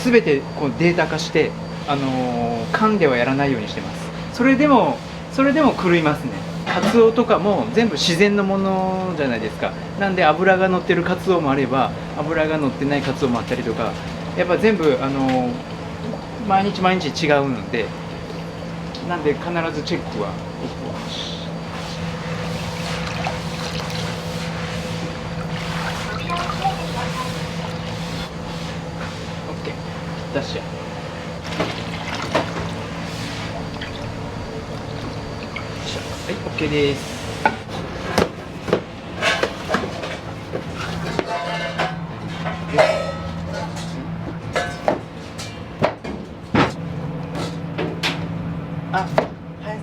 全てこうデータ化して、缶ではやらないようにしてます。それでも狂いますね。カツオとかも全部自然のものじゃないですか。なんで脂が乗ってるカツオもあれば脂が乗ってないカツオもあったりとか、やっぱ全部毎日毎日違うので、なんで必ずチェックは出しちゃう。はい、OK です。あ、はい。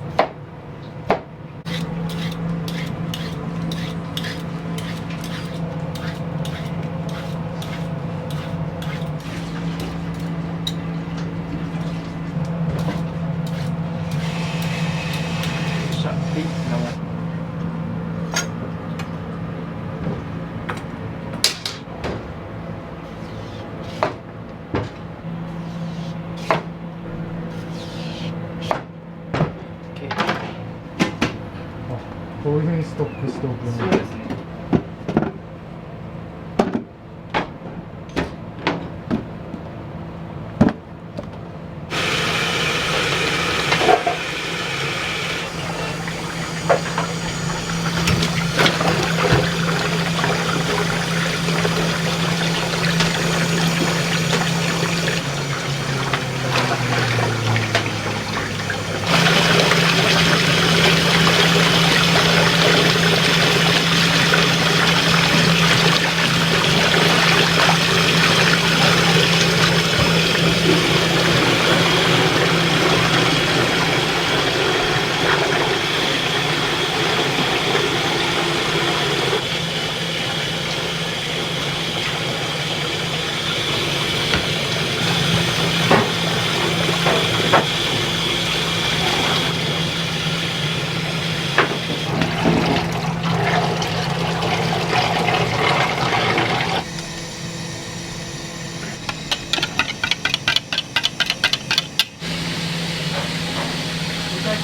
こういうふうにストックしておくの。そうですね。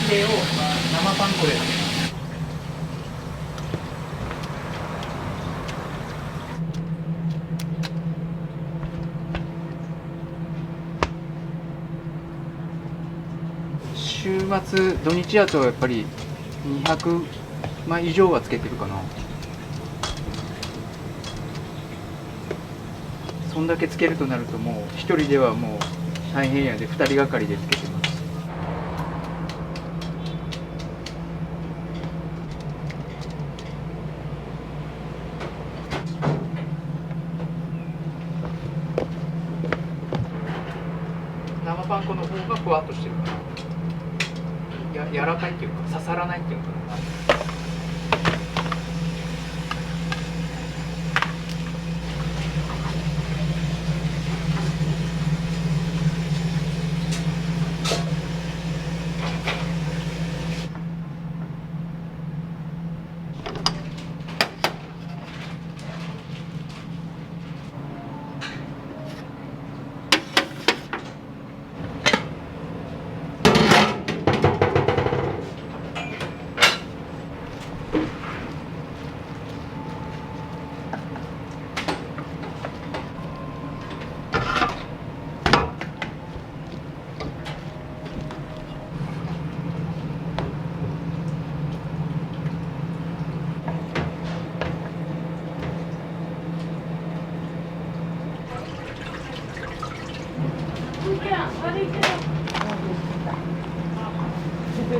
切れを生パン粉で。シ週末土日やとやっぱり200枚以上はつけてるかな。そんだけつけるとなるともう1人ではもう大変やで、2人がかりでつけてます。生パン粉の方がふわっとしてるから、柔らかいっていうか刺さらないっていうかな。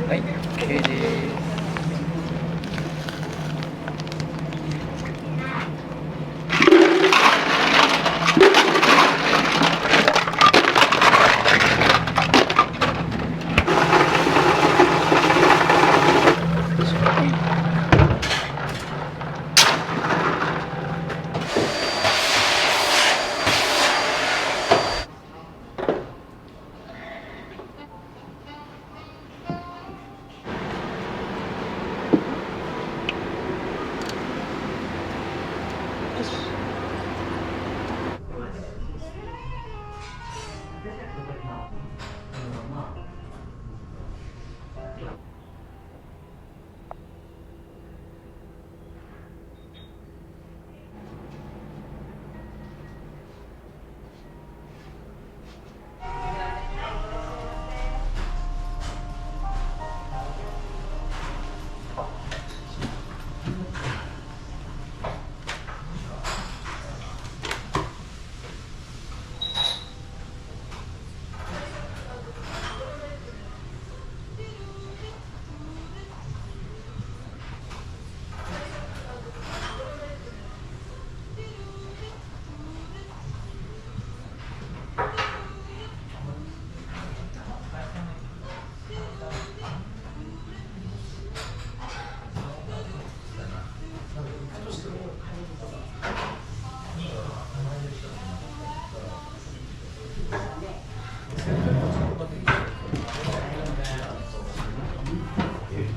はい、OK です。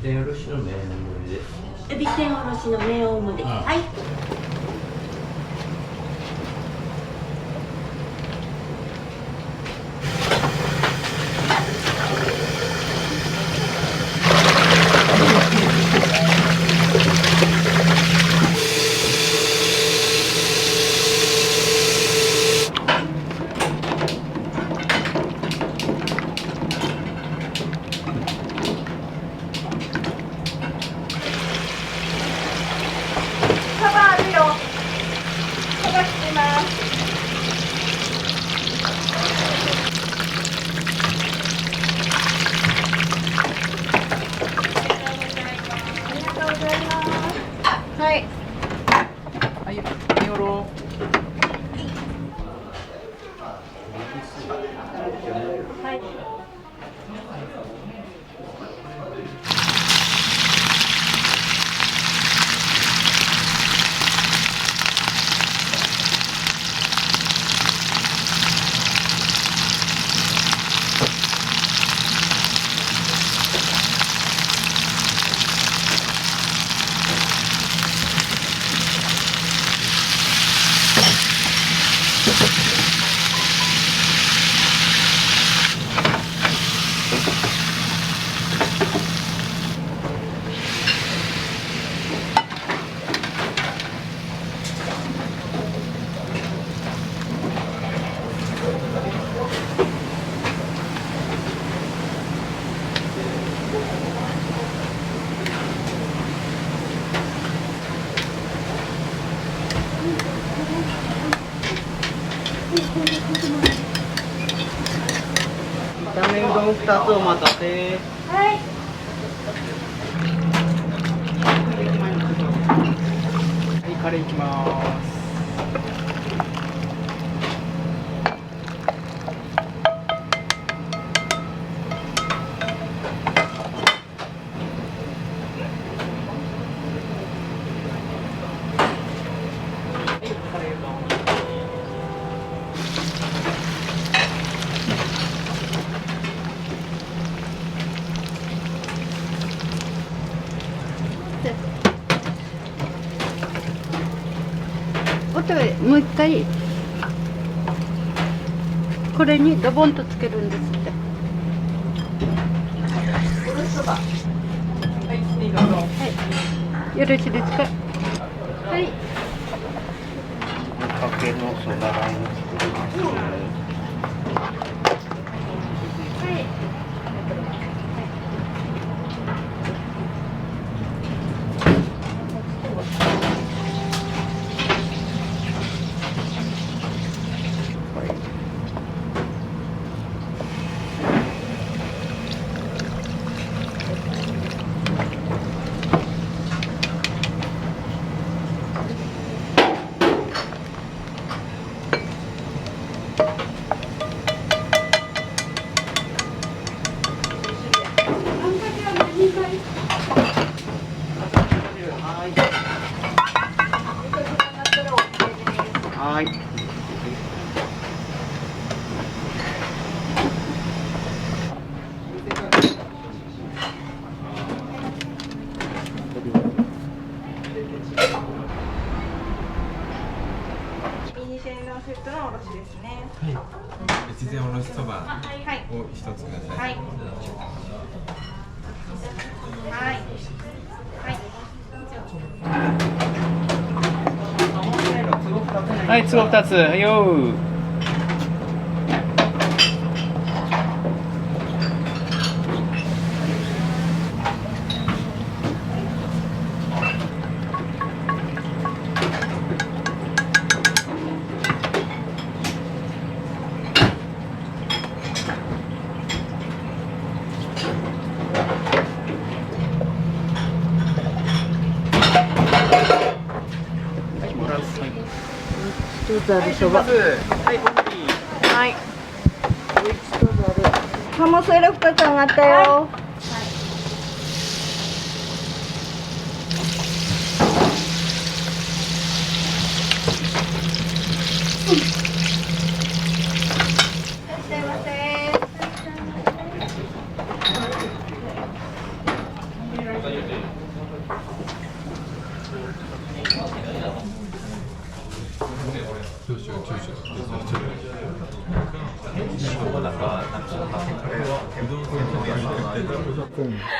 天おろしの麺大盛りです。エビ天おろしの麺大盛り。はい。カバー炒めうどん2つお待たせ。はい。はい、カレーいきます。もう一回これにドボンとつけるんですって。おろしそば。はい、よろしいですか。はい。かけのそばラーメン作ります。はい。はい。ミニ天丼セットのおろしですね。はい。越前おろしそばはいを一つください。はい。はい。はい、都合2つ。はいよー。ざるそば。はい。ハモスエロ2つ上がったよ。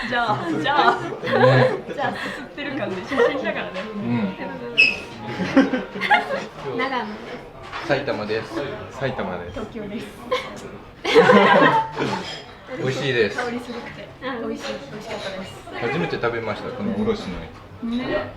じゃあじゃあすすってる感で写真だからね。長野埼玉です。埼玉です。東京です。美味しいです。香りすごくて美味しかったです。初めて食べましたこのおろしの。ね。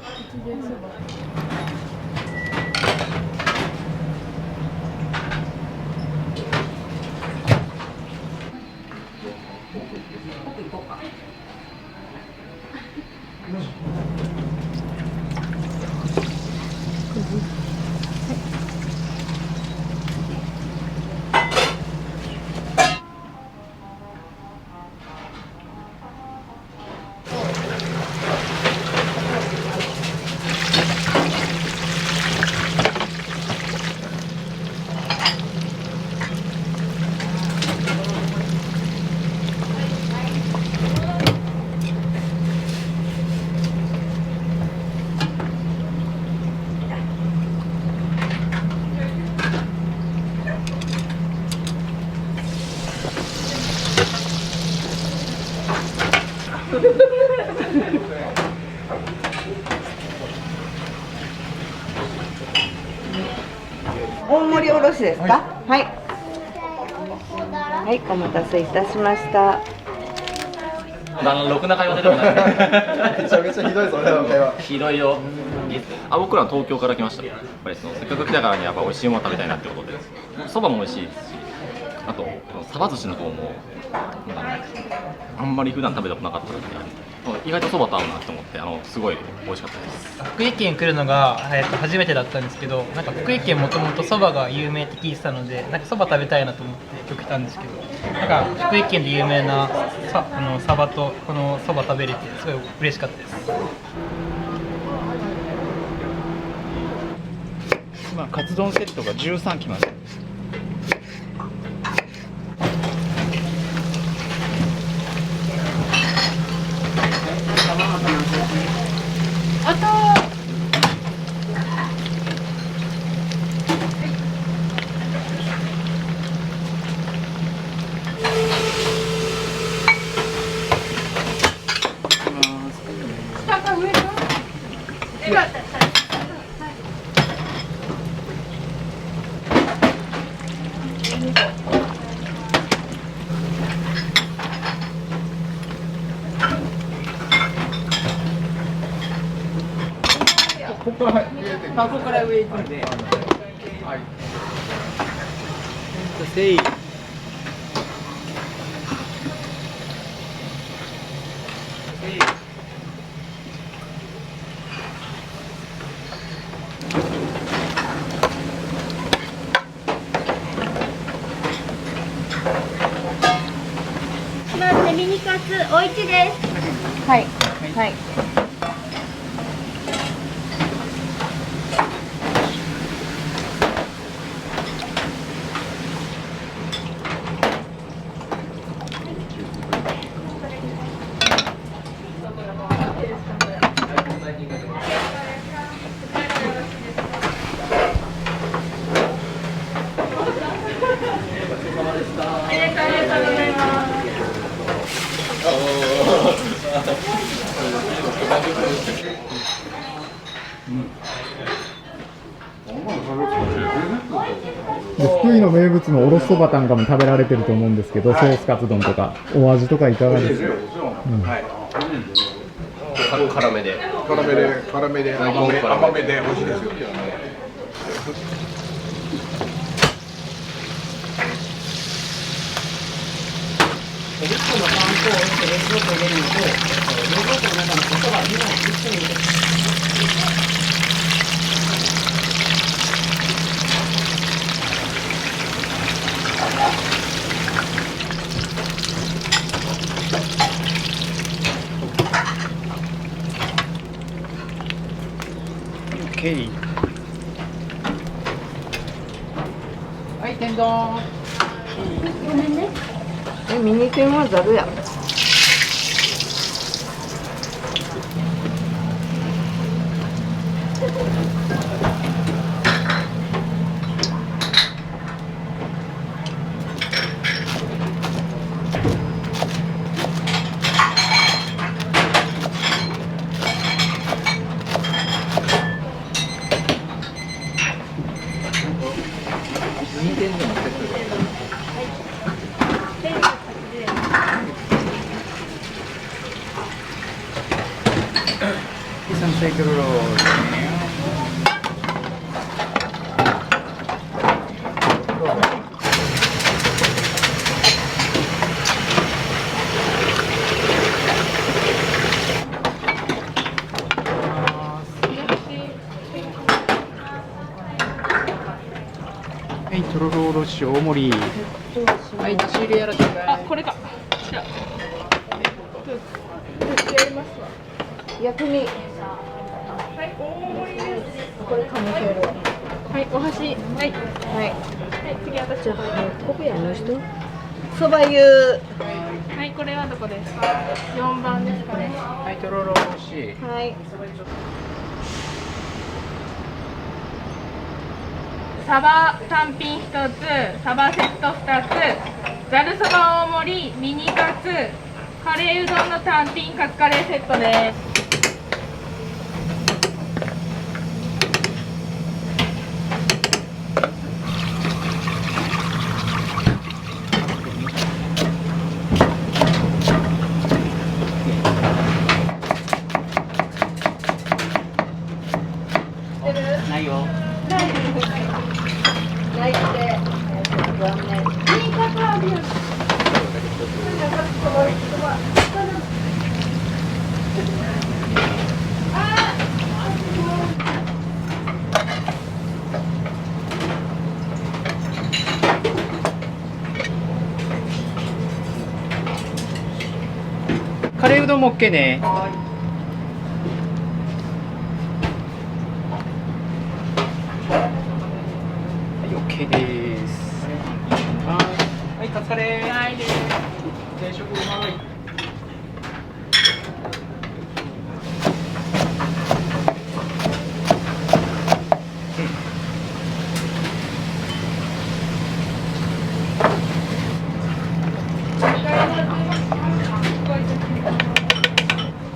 大盛りおろしですか。はい。はい、お待たせいたしました。ろくな会話出てこない。めちゃめちゃひどいぞ、俺の会話。ひどいよ。僕ら東京から来ました。やっぱりせっかく来たからにやっぱ美味しいもの食べたいなってことで、そばも美味しいですし、あとサバ寿司の方もあんまり普段食べたことなかったので意外とそばと合うなと思ってすごい美味しかったです。福井県来るのが、初めてだったんですけど、なんか福井県もともとそばが有名って聞いてたので、なんかそば食べたいなと思って今日来たんですけど、なんか福井県で有名なサバとこのそば食べれてすごい嬉しかったです。今カツ丼セットが13きました。あと下か上かここから上行くんで。はい。せい。まずミニカツおいちです。はいはい。福井の名物のおろしそばなんかも食べられてると思うんですけど、ソースカツ丼とかお味とかいかがですか？辛めで甘めで美味しいですよ。1個のパン粉を冷蔵庫に入れるのと、冷蔵庫の中のおそば2枚一緒に入れて。はい、天丼。ごめんね。ミニ天はざるや。はい、とろろおろし大盛り。はい、仕入れやらせてください。あ、これか。じゃあ。やりますわ。薬味。はい、大盛りです。これかもしれる。はい、お箸。はい。はい。はい、次私。じゃあ、ここやの人。そば湯。はい、これはどこですか。4番ですかね。はい、とろろおろし。はい。サバ単品1つ、サバセット2つ、ざるそば大盛り、ミニカツ、カレーうどんの単品カツカレーセットです。ないよ。ないって。残念。ミニカツカレーうどんも OK ね。はい、OK です。はい、カツカレー。はいです。定食はい。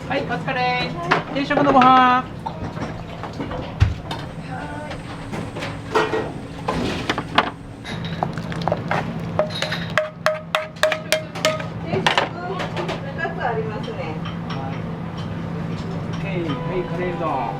はい、カツカレー。定食のご飯。はい、カレーうどん。は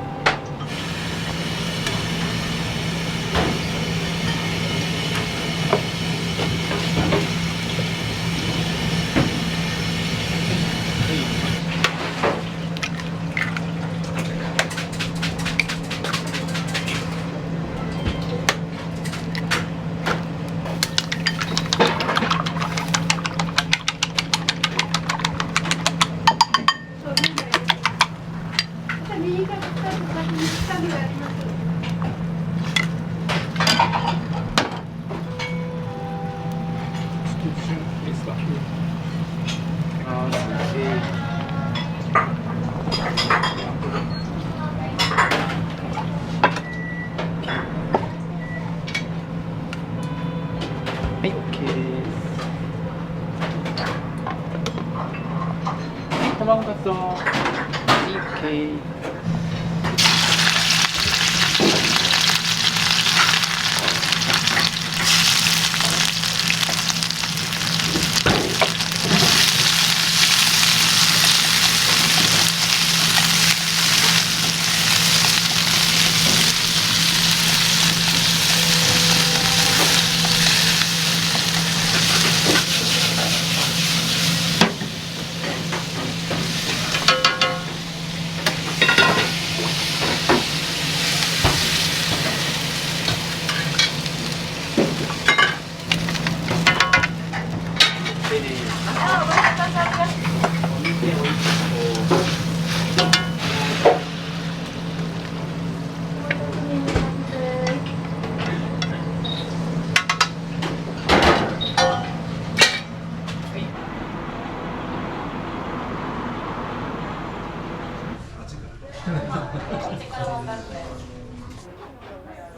い、OK です。はい、卵カツ丼。はい、OK。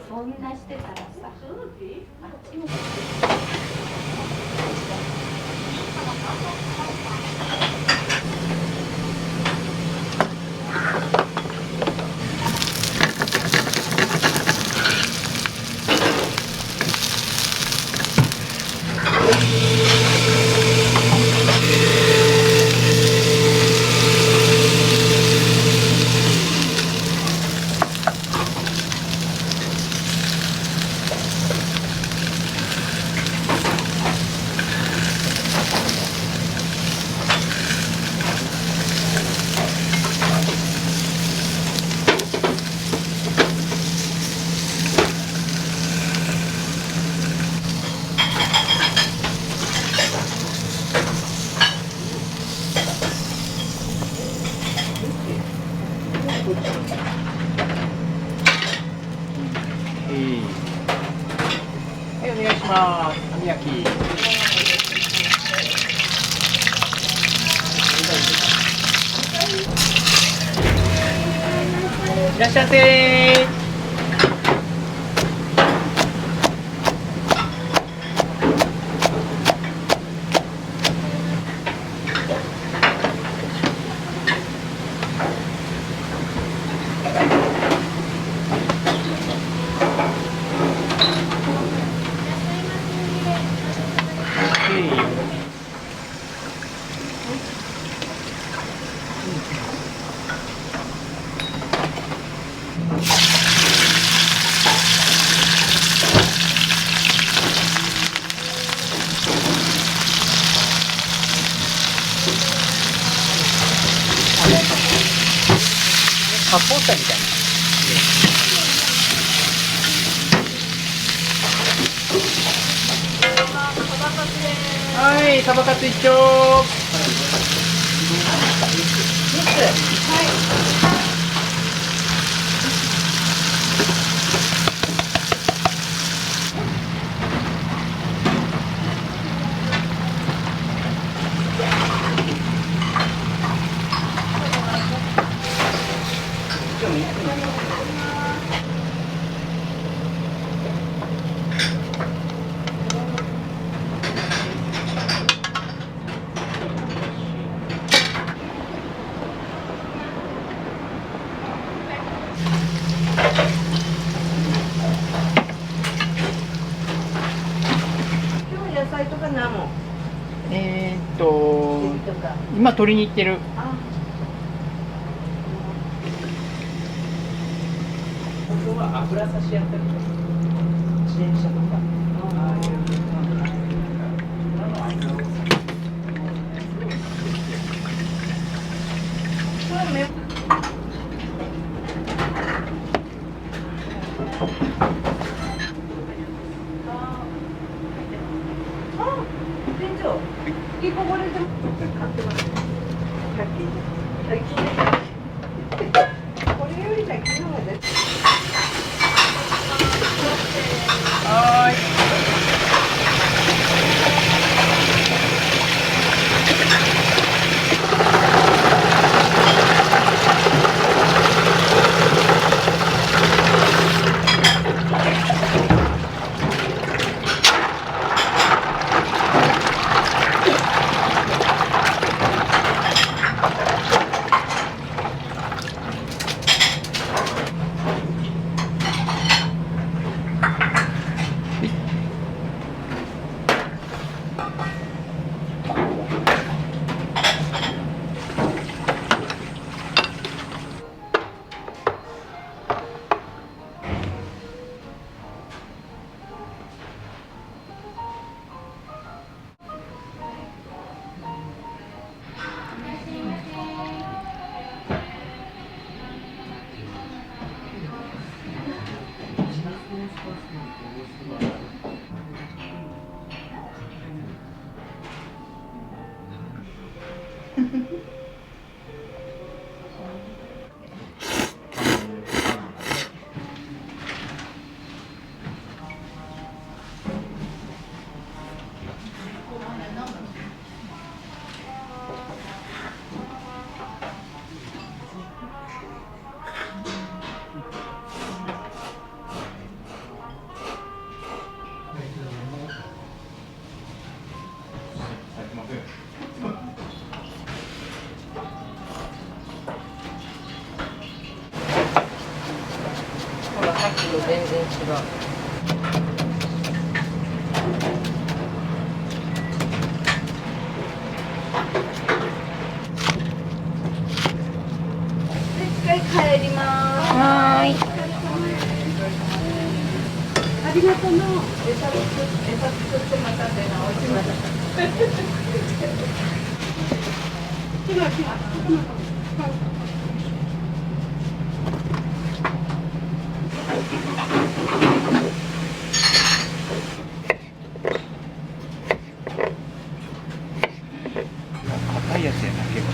そんなしてたらさ、あっちも。はい、お願いします。網焼き。いらっしゃいませ。発泡酒みたいな。はい、サバカツ一丁。野菜とか何も。今取りに行ってる。ここは油差しやったりとか、自転車とか。ああいう。店長、いいこぼれでも買ってます。100均で。これより100均の方が絶対。はい。ほら、さっきと全然違う。帰ります。はーい。ありがとうの。餌作ってまたでな、おいしいま硬いやつやな、結構。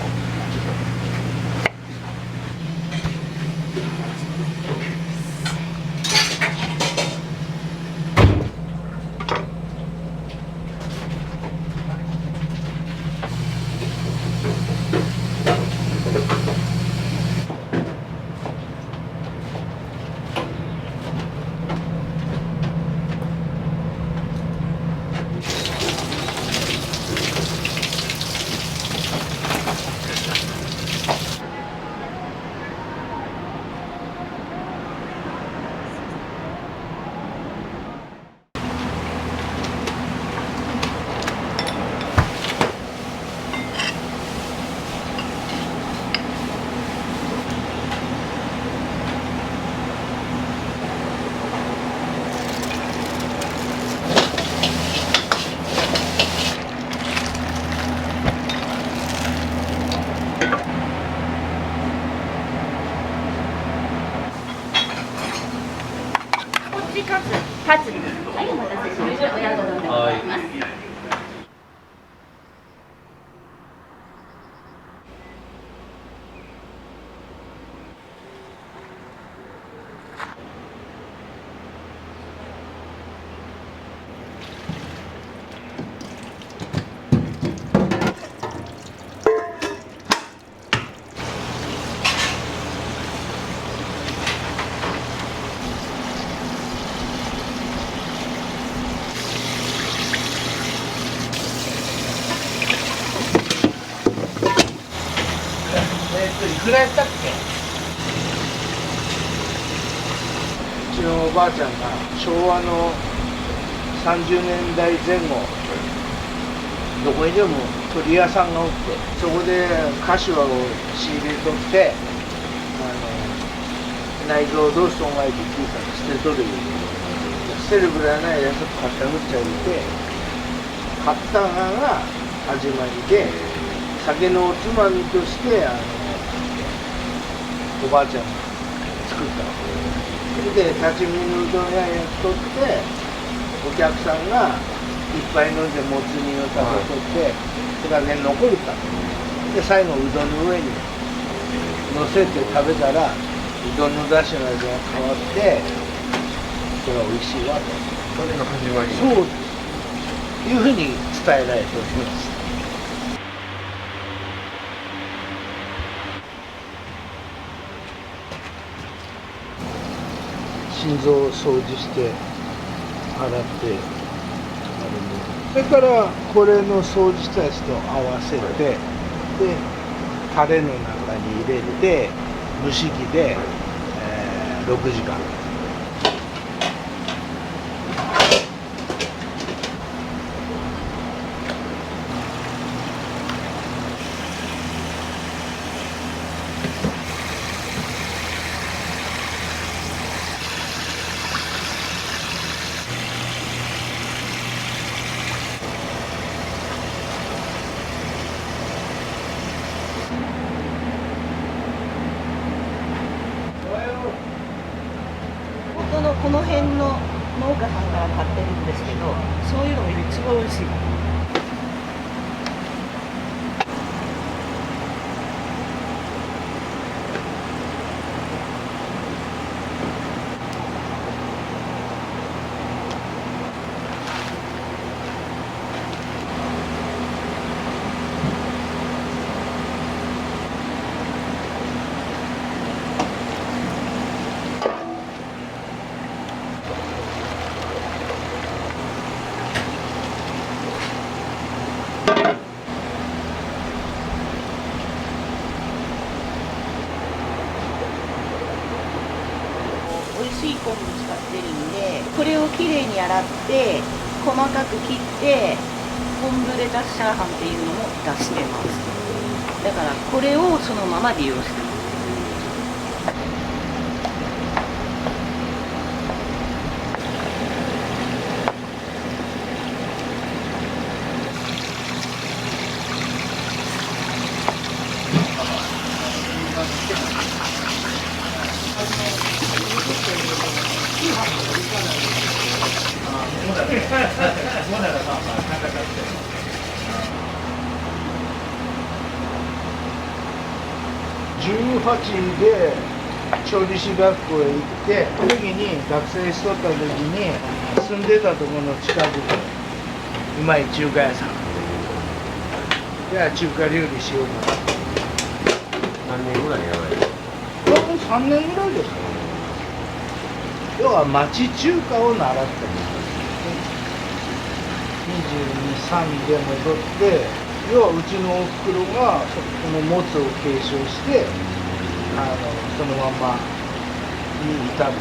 いくらやったっけ？うちのおばあちゃんが昭和の30年代前後、どこにでも鳥屋さんがおって、そこで柏を仕入れとって、内臓をどうしとんがいって聞いたら捨てとるよ。捨てるぐらいないやつ買ったぐっちゃいて、買ったのが始まりで、酒のおつまみとしておばあちゃんが作ったわけ。それで立ち食いのうどん屋やっとって、お客さんがいっぱい飲んでもつ煮を食べとって、それがね残るから。で最後うどんの上に乗せて食べたら、うどんの出汁の味が変わって、それは美味しいわと。それが始まり。そういうふうに伝えられております。心臓を掃除して洗ってそれからこれの掃除したやつと合わせてでタレの中に入れて蒸し器で、6時間。この辺の農家さんから買ってるんですけど、そういうのが一番美味しい。美味しい昆布使ってるんで、これをきれいに洗って細かく切って昆布レタスチャーハンっていうのも出してます。だからこれをそのまま利用してます。18で調理師学校へ行ってその時に学生しとった時に住んでたところの近くでうまい中華屋さんじゃあ中華料理しようかな。何年ぐらいやられる？ 3年ぐらいですかね。要は町中華を習ったんです。22、3で戻って要はうちのおふくろがこのもつを継承してそのままに至る。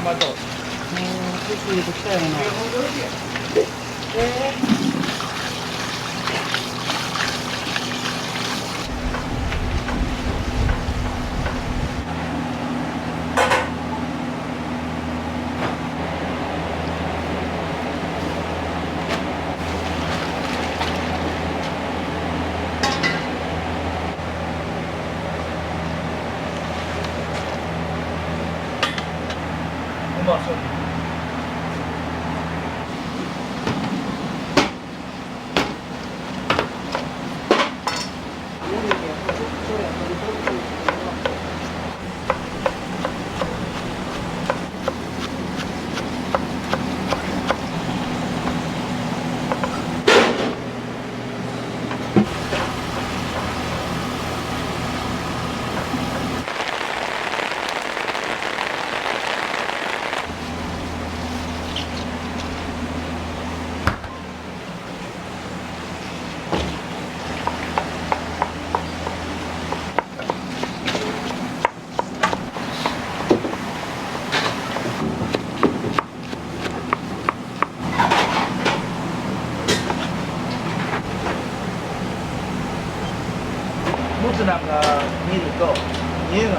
また。入れてきたよな。うまそう。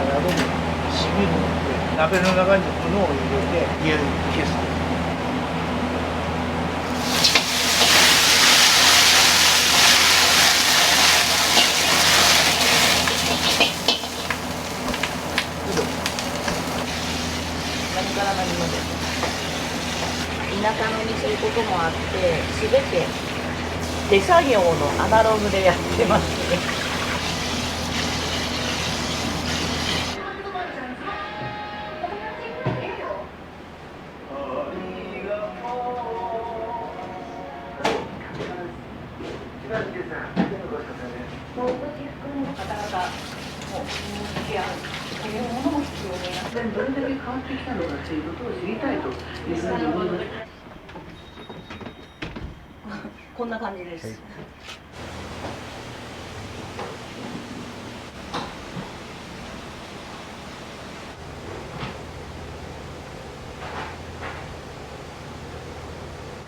宿にしみるので、鍋の中に物を入れて家で消す。何から何まで田舎のにすることもあって全て手作業のアナログでやってますね。どれだけ変わってきたのかということを知りたいというふうに思います。こんな感じです。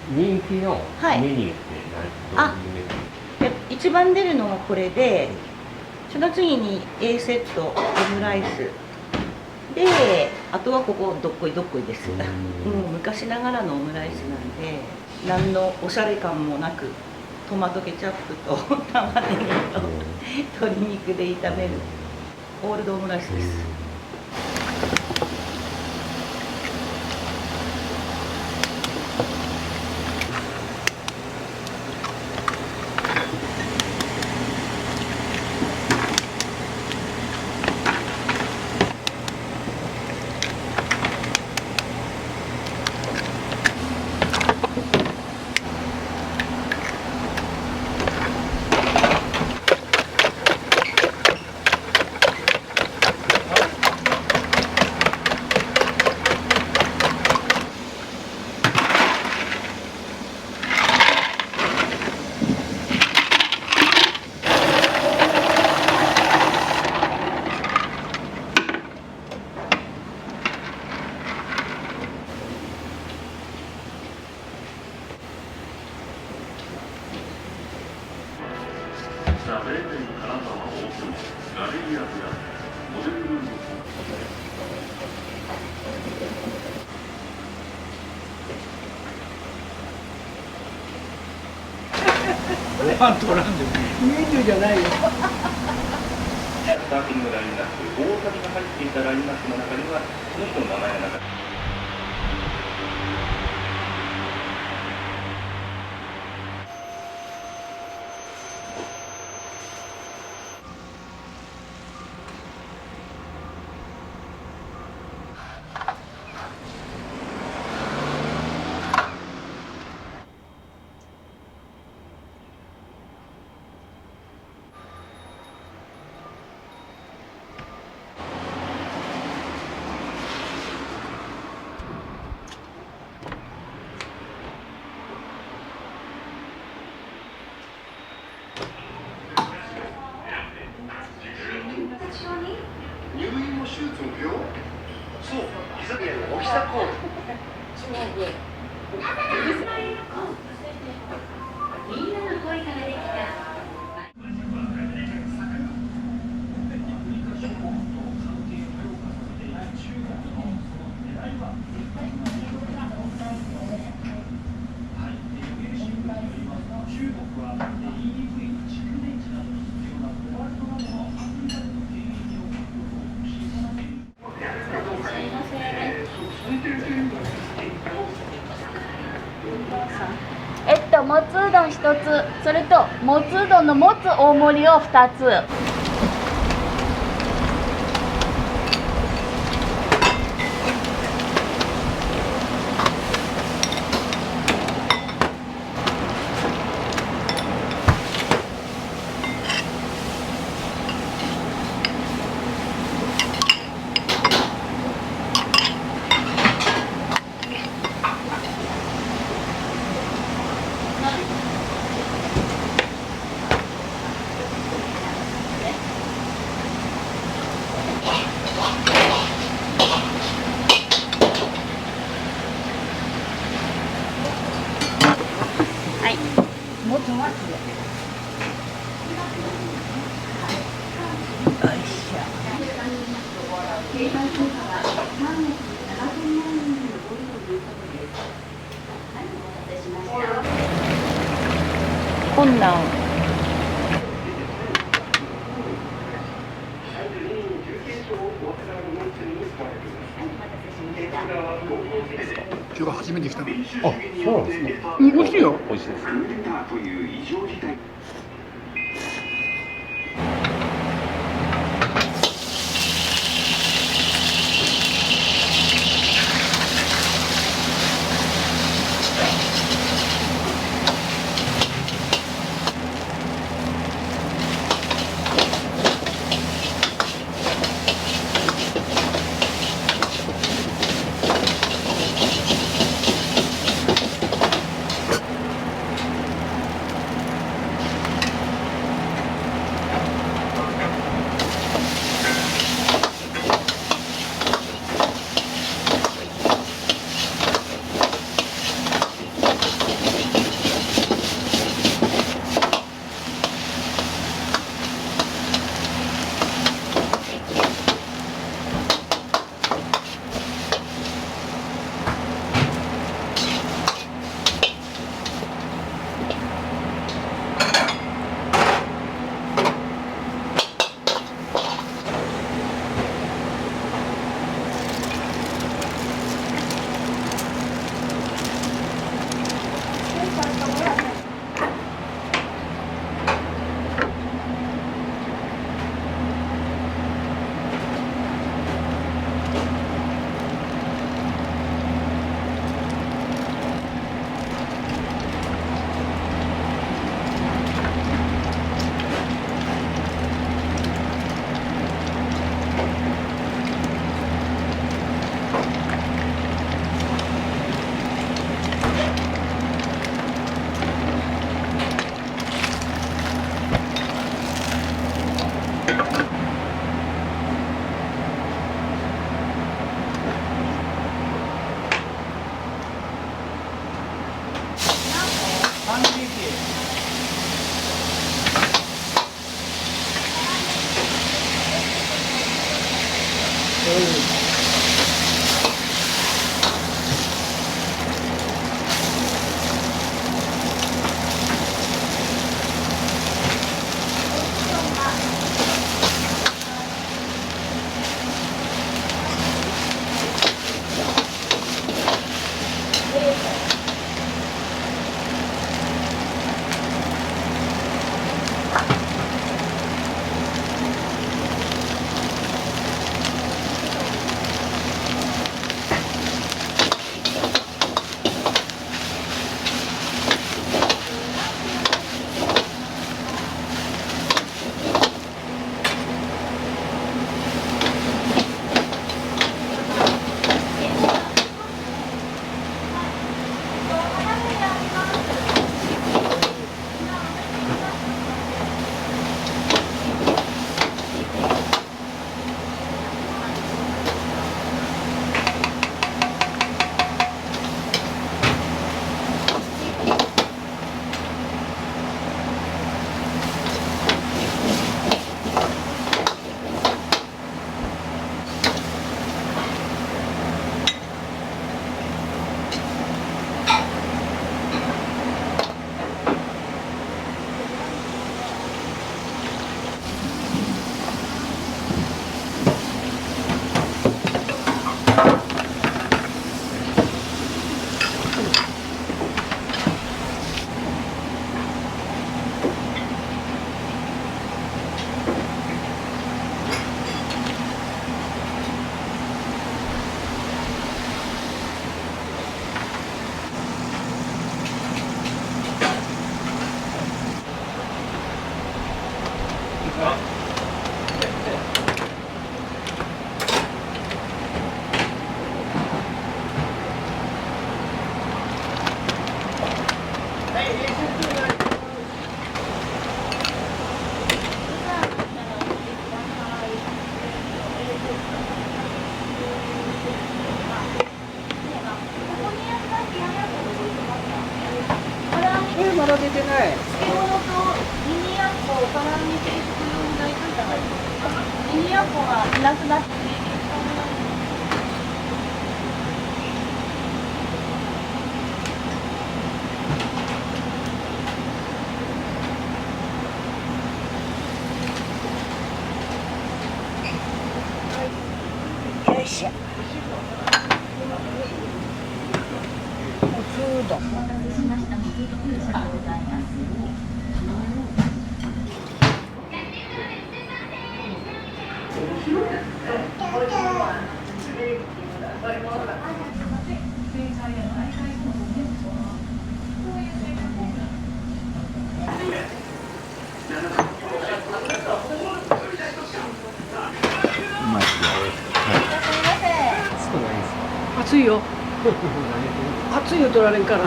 人気のメニューって何、どういうメニュー？一番出るのがこれで、その次に A セットオムライスで、あとはここどっこいどっこいです。昔ながらのオムライスなんで、何のおしゃれ感もなく、トマトケチャップと玉ねぎと鶏肉で炒めるオールドオムライスです。ご飯取らんでもいい。メニューじゃないよ。スターティングラインナップ、大谷が入っていたラインナップの中には、この人の名前がなかった。入院も手術も病？そう、膝ビアのおひさコード。みんなの声からできた。もつうどん1つ、それともつうどんのもつ大盛りを2つ。困難。今日初めて来たの。あ、そうなんですか。美味しいよ。美味しいです。まだ出てない。漬物とミニヤッコを絡み定食用に焼いといた方がいいです。ミニヤッコがいなくなってよいしょ。もつうどん。お待たせしました。もつうどんでございます。暑いよ。暑いよ取られんから。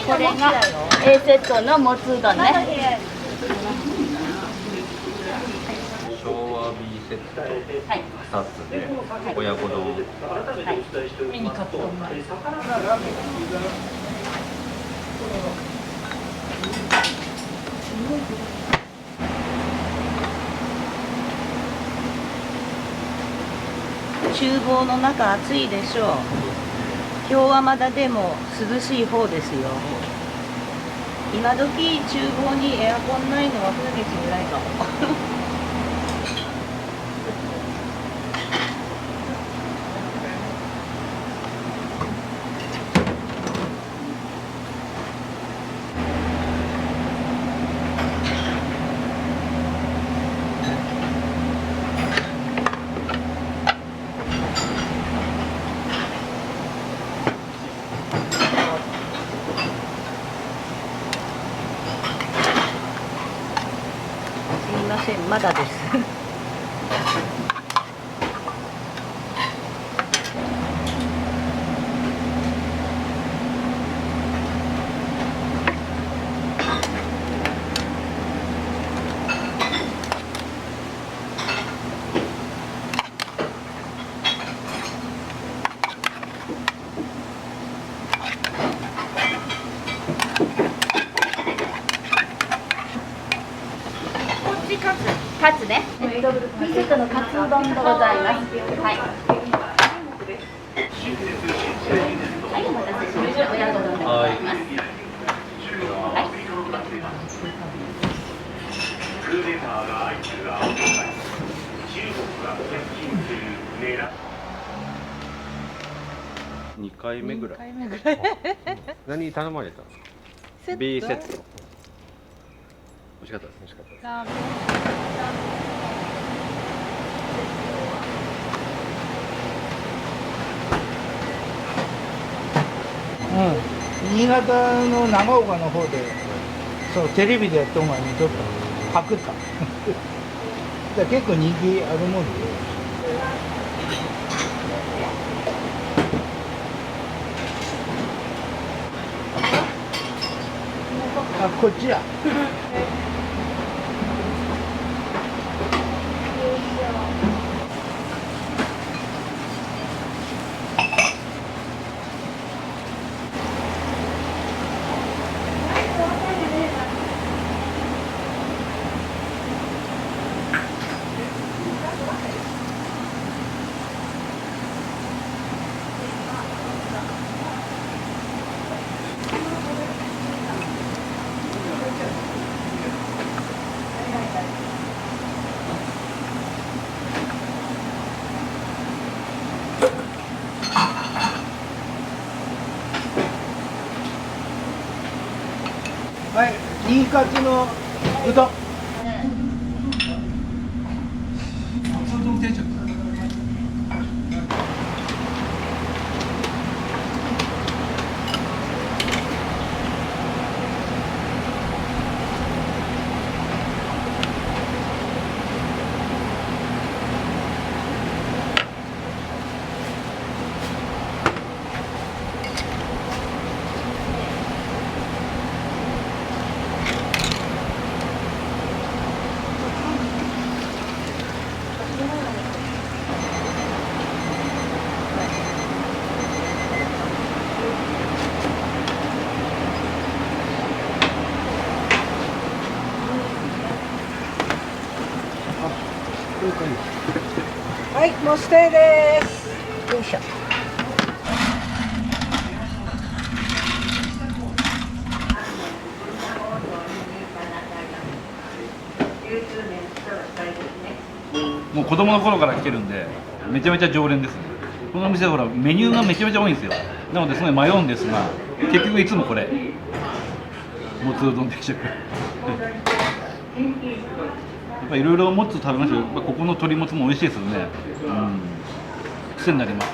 これが A セットのもつうどんね。昭和 B セット2つで親子丼。ミニカツ丼。厨房の中暑いでしょう。今日はまだでも涼しい方ですよ。今時厨房にエアコンないのは風月ぐらいかも。すいません、まだです。カツね。2セットのカツ丼でございます。はい。はい、お待たせしました。親子丼でございます。はい。クーデターが相次ぐ青海、中国が接近する狙2回目ぐらい。2回目ぐらい。何頼まれたんですか？セット B セット。美味しかったです。美味しかったです。ラーメン。新潟の長岡の方で、そうテレビでやった方が似とった、パクった。だから結構人気あるもんで。あ、こっちや。はい、新カツのうどん。はい、もうステイです。よいしょ。もう子供の頃から来てるんで、めちゃめちゃ常連ですね。このお店はほらメニューがめちゃめちゃ多いんですよ。なのですごい迷うんですが、結局いつもこれ、もつうどん定食。やっぱいろいろもつ食べましたけど、ここの鶏もつも美味しいですよね。うん、癖になります。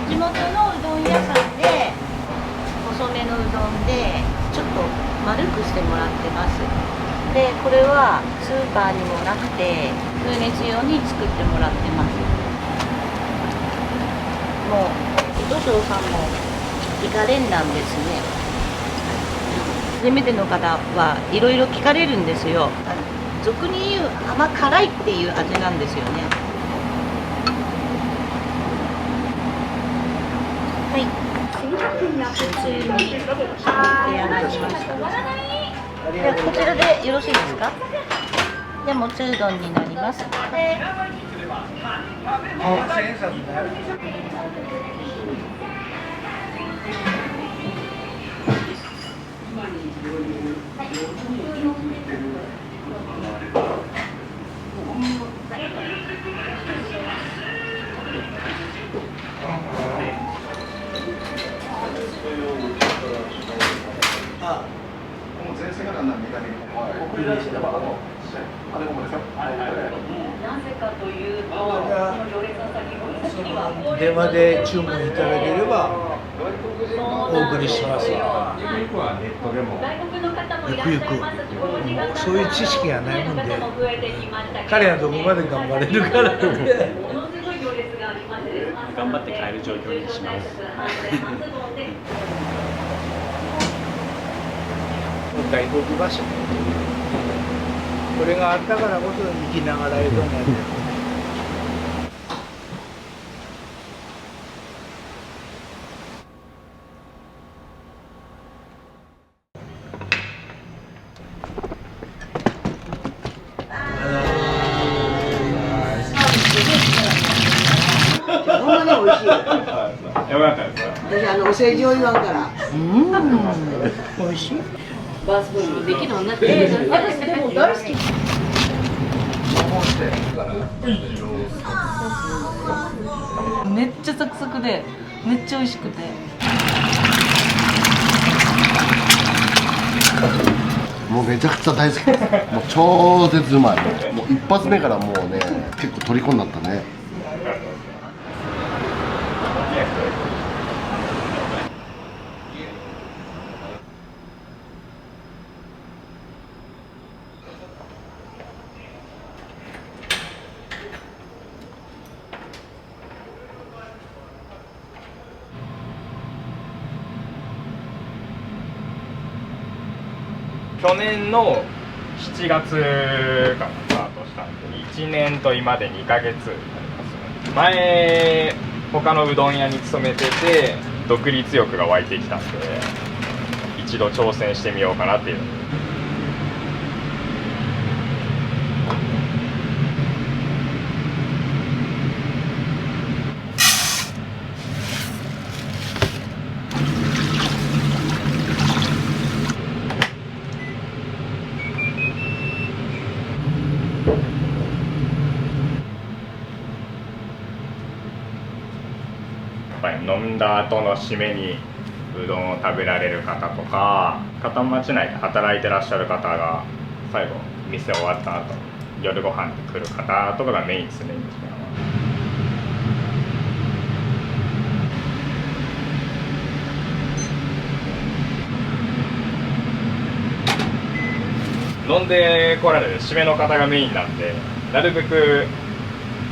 地元のうどん屋さんで細めのうどんでちょっと丸くしてもらってます。でこれはスーパーにもなくて風熱用に作ってもらってます。もう糸庄さんもイカ連弾ですね。初めての方はいろいろ聞かれるんですよ。俗に言う甘辛いっていう味なんですよね。はい。普通に手洗いしました。ではこちらでよろしいですか？でもつうどんになります。電話で注文いただければお送りします。ゆくゆくそういう知識がないもんで、彼はどこまで頑張れるからって頑張って買える状況にします。外国場所、これがあったからこそ生きながらえと思ってる。ほんまに美味しい。よかったです。私お世辞を言わんから。美味しい。バースボールできるようになってる。私でも大好き。めっちゃサクサクでめっちゃ美味しくて。もうめちゃくちゃ大好きです。もう超絶うまい。もう一発目からもうね、結構虜になったね。去年の7月からスタートしたんで1年と今で2ヶ月になります。前他のうどん屋に勤めてて独立欲が湧いてきたんで一度挑戦してみようかなっていう。飲んだ後の締めにうどんを食べられる方とか、片町内で働いてらっしゃる方が最後店終わった後夜ご飯で来る方とかがメインですね。飲んで来られる締めの方がメインなんで、なるべく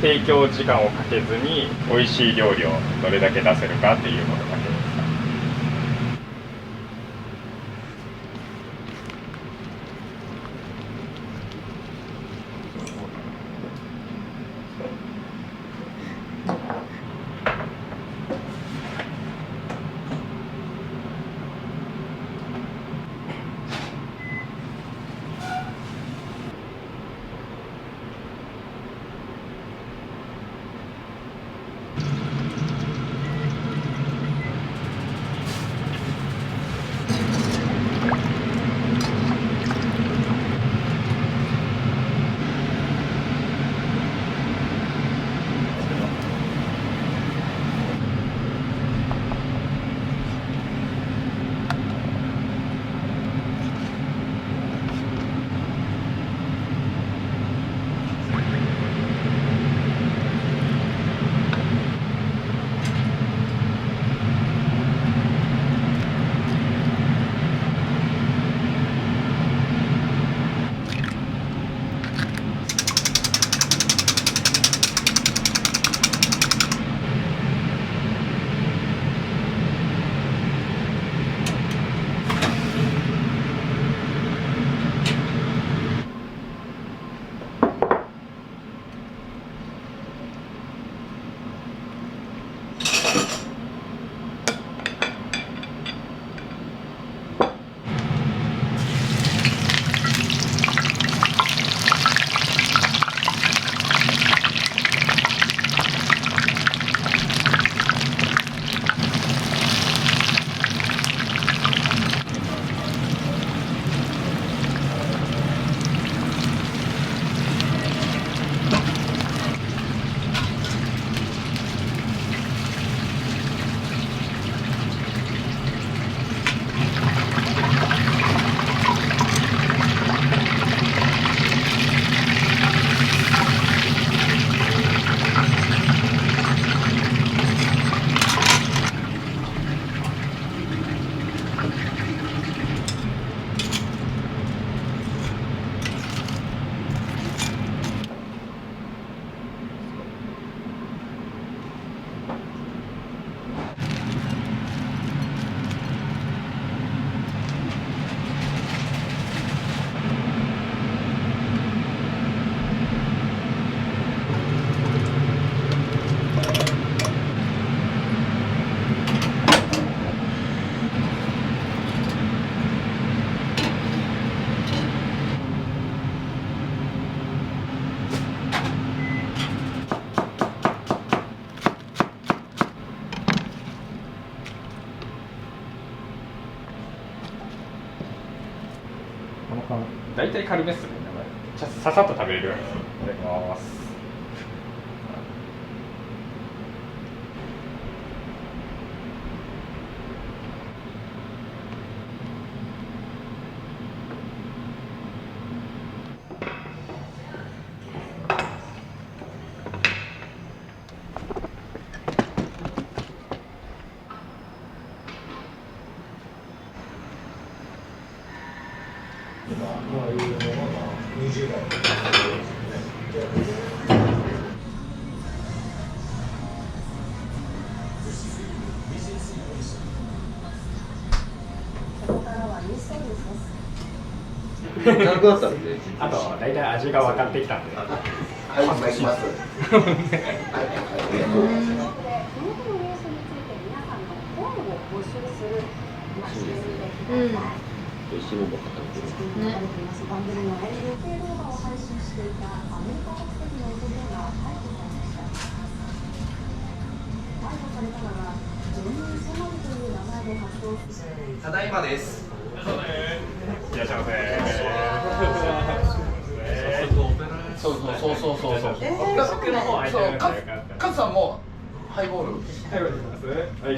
提供時間をかけずに美味しい料理をどれだけ出せるかっていうことだけです。大体軽めっすね。ささっと食べれるように。いただきます。長くなったんで、あと大体味が分かってきたんで。はい、お願いします。美味しいものばっか食べてる。ね。ただいまです。いらっしゃいませ。そう。カツさんもハイボール。ハイボールです。はい。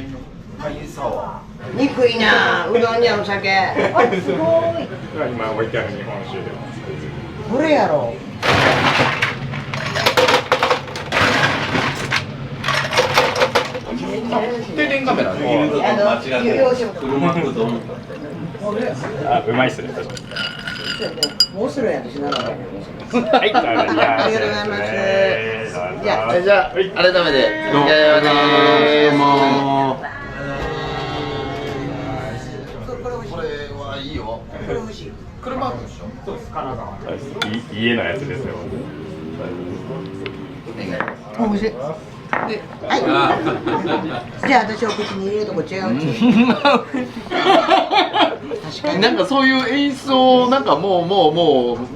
はい、サワー。憎いな、うどんにはお酒。すごい。今置いてある日本酒でも。これやろ。あ、うまいっすね。もうするやんしながら。はい、ありがとうございます。じゃあ改めてどうもこれはいいよ。これ美味しい。車でしょ。そうです、金沢。家のやつですよ。美味しい。はい。じゃあ私お口に入れるとこ違う。なんかそういう演出をなんかもう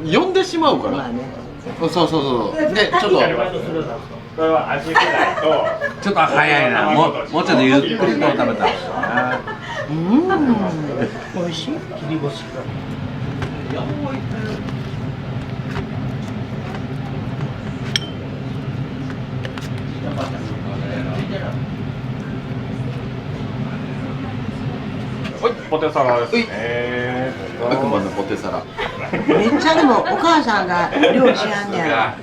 呼んでしまうから。そうそうそう。でちょっと。これはアジフライとちょっと早いな。もうちょっとゆっくりと食べたら。美味しい。切り干し。はい、ポテサラですね。悪魔のポテサラ。めっちゃでもお母さんが料理しやんねや。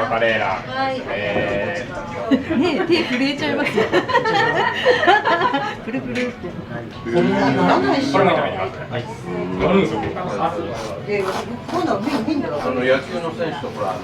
カレーラーですね。ね、手震えちゃいますよ。プルプルって。これも炒めてますね。はい。あるんですよ。で、今度瓶で野球の選手とほら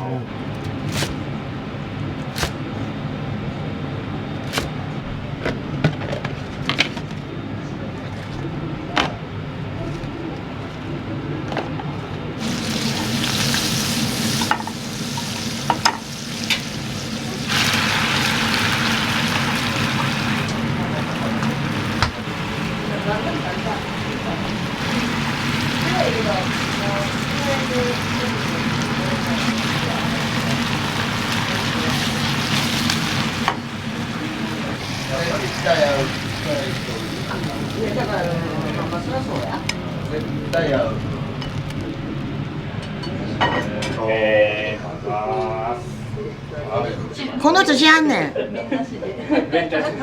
この人しやんねん。弁なし。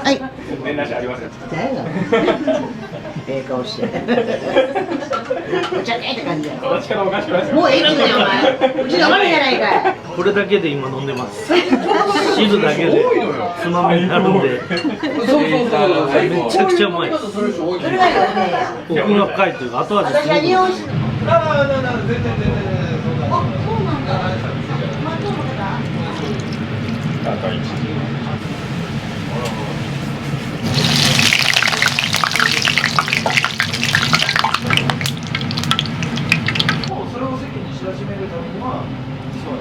はい。弁なしありません。ええ顔して。お茶けって感じやろ。私からおかしくないですよ。もうええってねお前。うちの悪いじゃないかい。これだけで今飲んでます。汁だけでつまみになるんで。めちゃくちゃうまいです。奥が深いというか後味すごく。私は日本酒。それを席に知らしめるためにはそう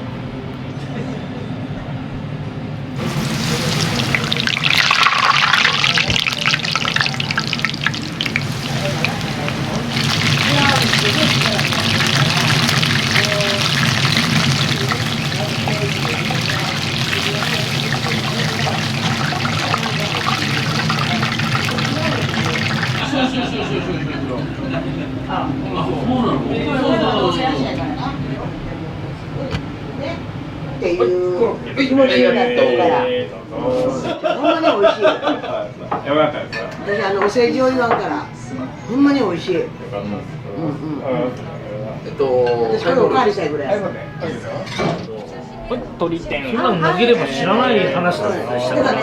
っていう気持ちになってるから。ほんまに美味しい。私お世辞を言わんからほんまに美味しい。私これおかわりしたいぐらい。鶏天。そんなのなければ知らない話だったりしたから。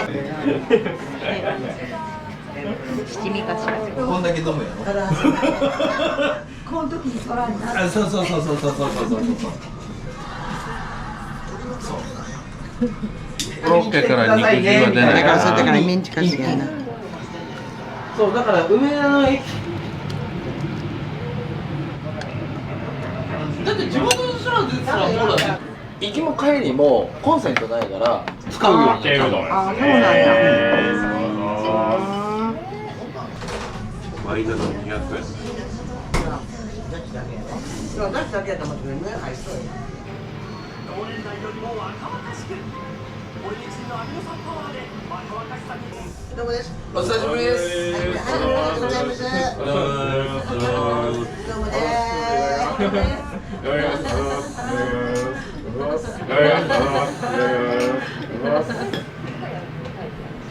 七味かしら。こんだけ飲むやろ。この時にそらになる。そう。コロッケから肉汁は出ないから。そうだからメンチカツやな。そうだから梅田の駅。だって地元の人なんですらもうだ行きも帰りもコンセントないから使うように。あ、そうなんや。割りだと200円。だしだけやと思ってるね。はい、そう。同年代よりも若々しく、オリジンのアミノ酸パワーで若々しさに。どうもです。お久しぶりです。ありがとうございます。どうもです。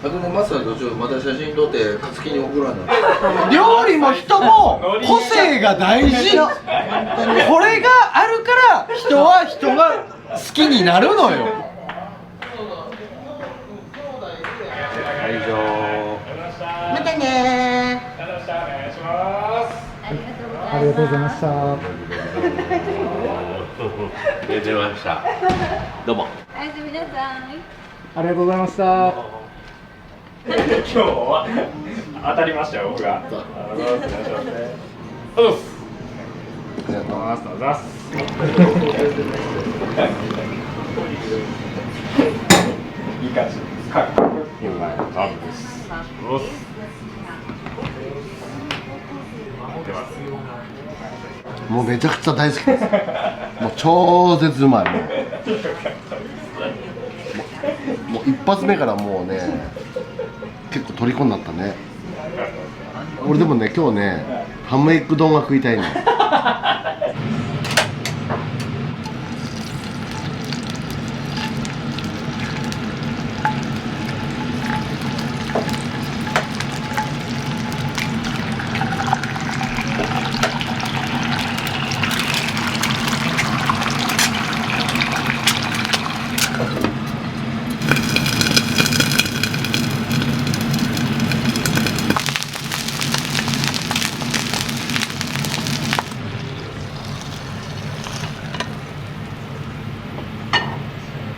あとのマスターとまた写真撮って好きに送らな。料理も人も個性が大事。これがあるから人は人が好きになるのよ。以上。またねありがとうございました。出ました。どうも。おやすみなさい。ありがとうございました。今日は当たりましたよ、僕が。ありがとうございます。いい感じ。もうめちゃくちゃ大好きです。もう超絶うまい。もう一発目からもうね、結構虜になったね。俺でもね、今日ね、ハムエッグ丼が食いたいね。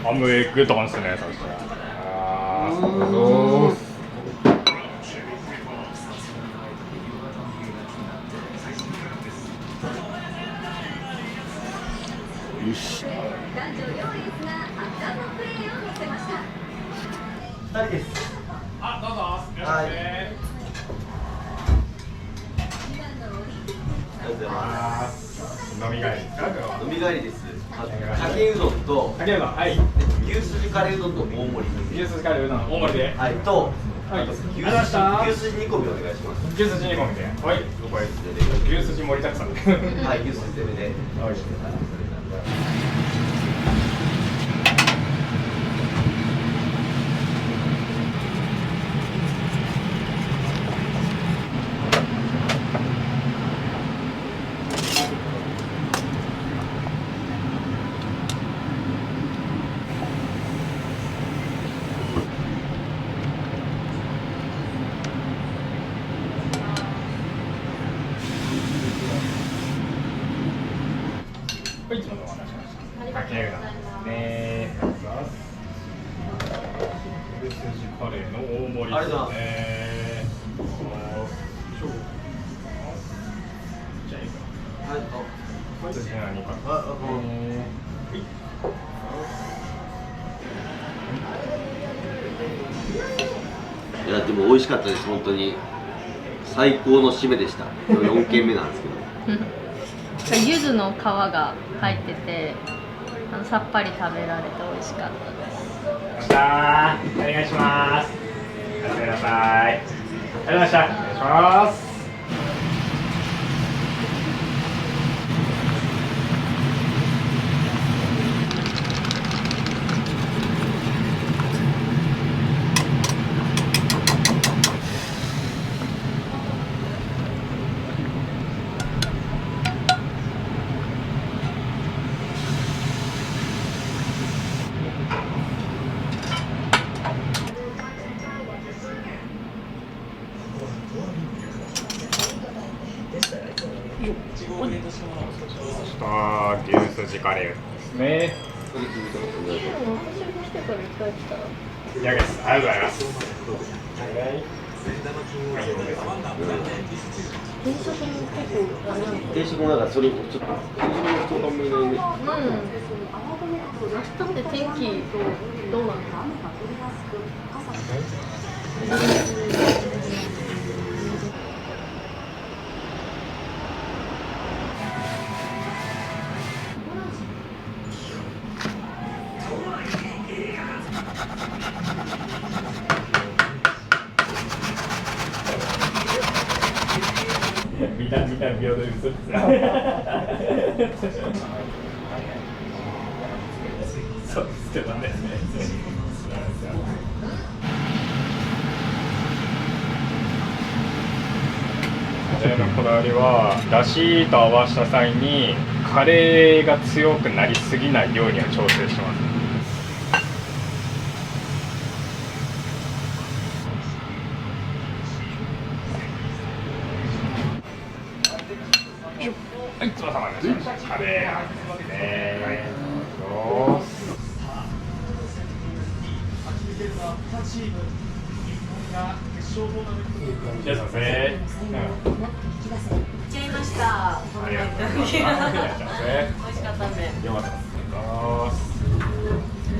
ハムエッグ丼ですね、そしたら。よし。2人です。あ、どうぞ。はい。飲み帰りですか？飲み帰りです。かけうどんと、かけうどん、はい。牛すじカレーうどんと大盛り。牛すじカレーうどん大盛りで。はい。と、はい。牛すじ煮込みお願いします。牛すじ煮込みで。はい。了解。牛すじ盛りだくさんで。はい。牛すじ攻めで。はい。いつものお話しました。かけうどんね。牛すじカレーの大盛りですね。じゃあいいか。はい。これとじゃあ何か。いやでも美味しかったです本当に。最高の締めでした。4軒目なんですけど。柚子の皮が入っててさっぱり食べられて美味しかったです。お願いします。おやすみなさい。ありがとうございました。お願いします。牛すじカレーですね。いやです。ありがとうございます。定食もなんかそれちょっと定食の人がもいないね。明日って天気どうなんですか？おみんな平等に嘘ですそうですけどね。カレーのこだわりは、だしと合わせた際にカレーが強くなりすぎないようには調整してます。はい、つばさまです。カレーですね。いらっしゃいませ。行っちゃいました。ありがとうございます。美味しかったんで。よかったです。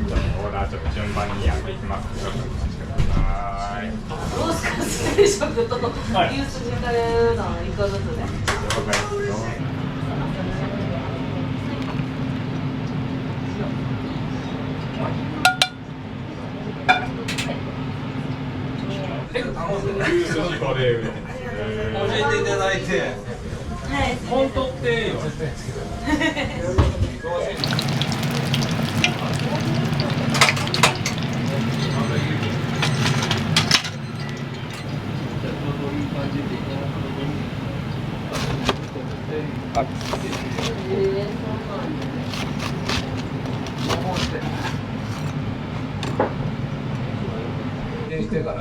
じゃあオーダーちょっと順番にやっていきます。ちょっとお待ちください。ロースカツ定食と牛すじカレーうどん1個ずつで。了解ですよ。牛すじカレーうどん。教えていただいて。はい。本当ってよ。してから。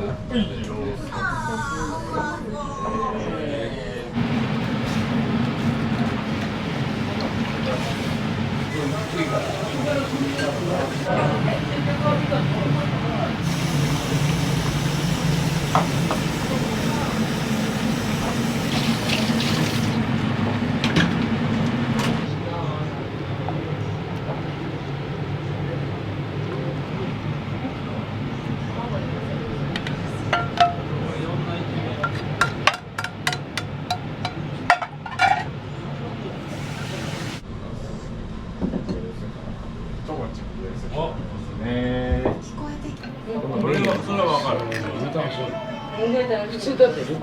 普通だって60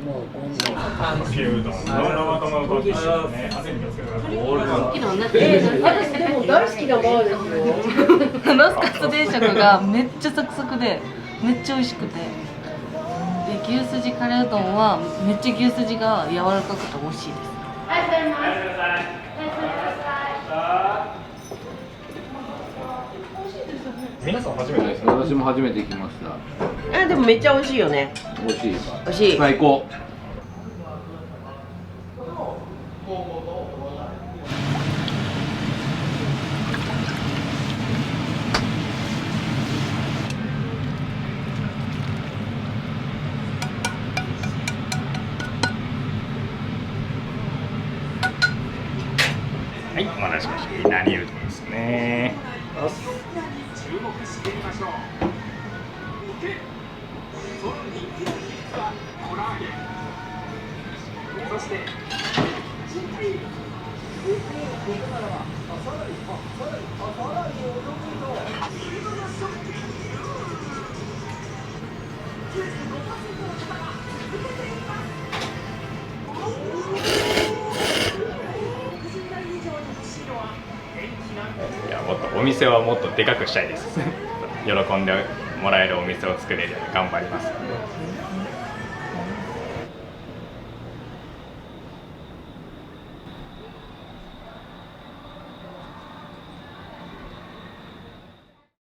もうこんな牛丼の生卵かけですね。私でも大好きなバーですよ。ロスカツ定食がめっちゃサクサクでめっちゃ美味しくて、で牛すじカレーうどんはめっちゃ牛すじが柔らかくて美味しいです。皆さん初めてですか？私も初めて来ました。あ、でもめっちゃ美味しいよね。美味しい。美味しい。最高。はい、お待たせしました。稲荷うどんですね。注目してみましょう。その人気の秘密はコラーゲン。そしていや、もっとお店はもっとでかくしたいです。喜んでもらえるお店を作れるように頑張ります。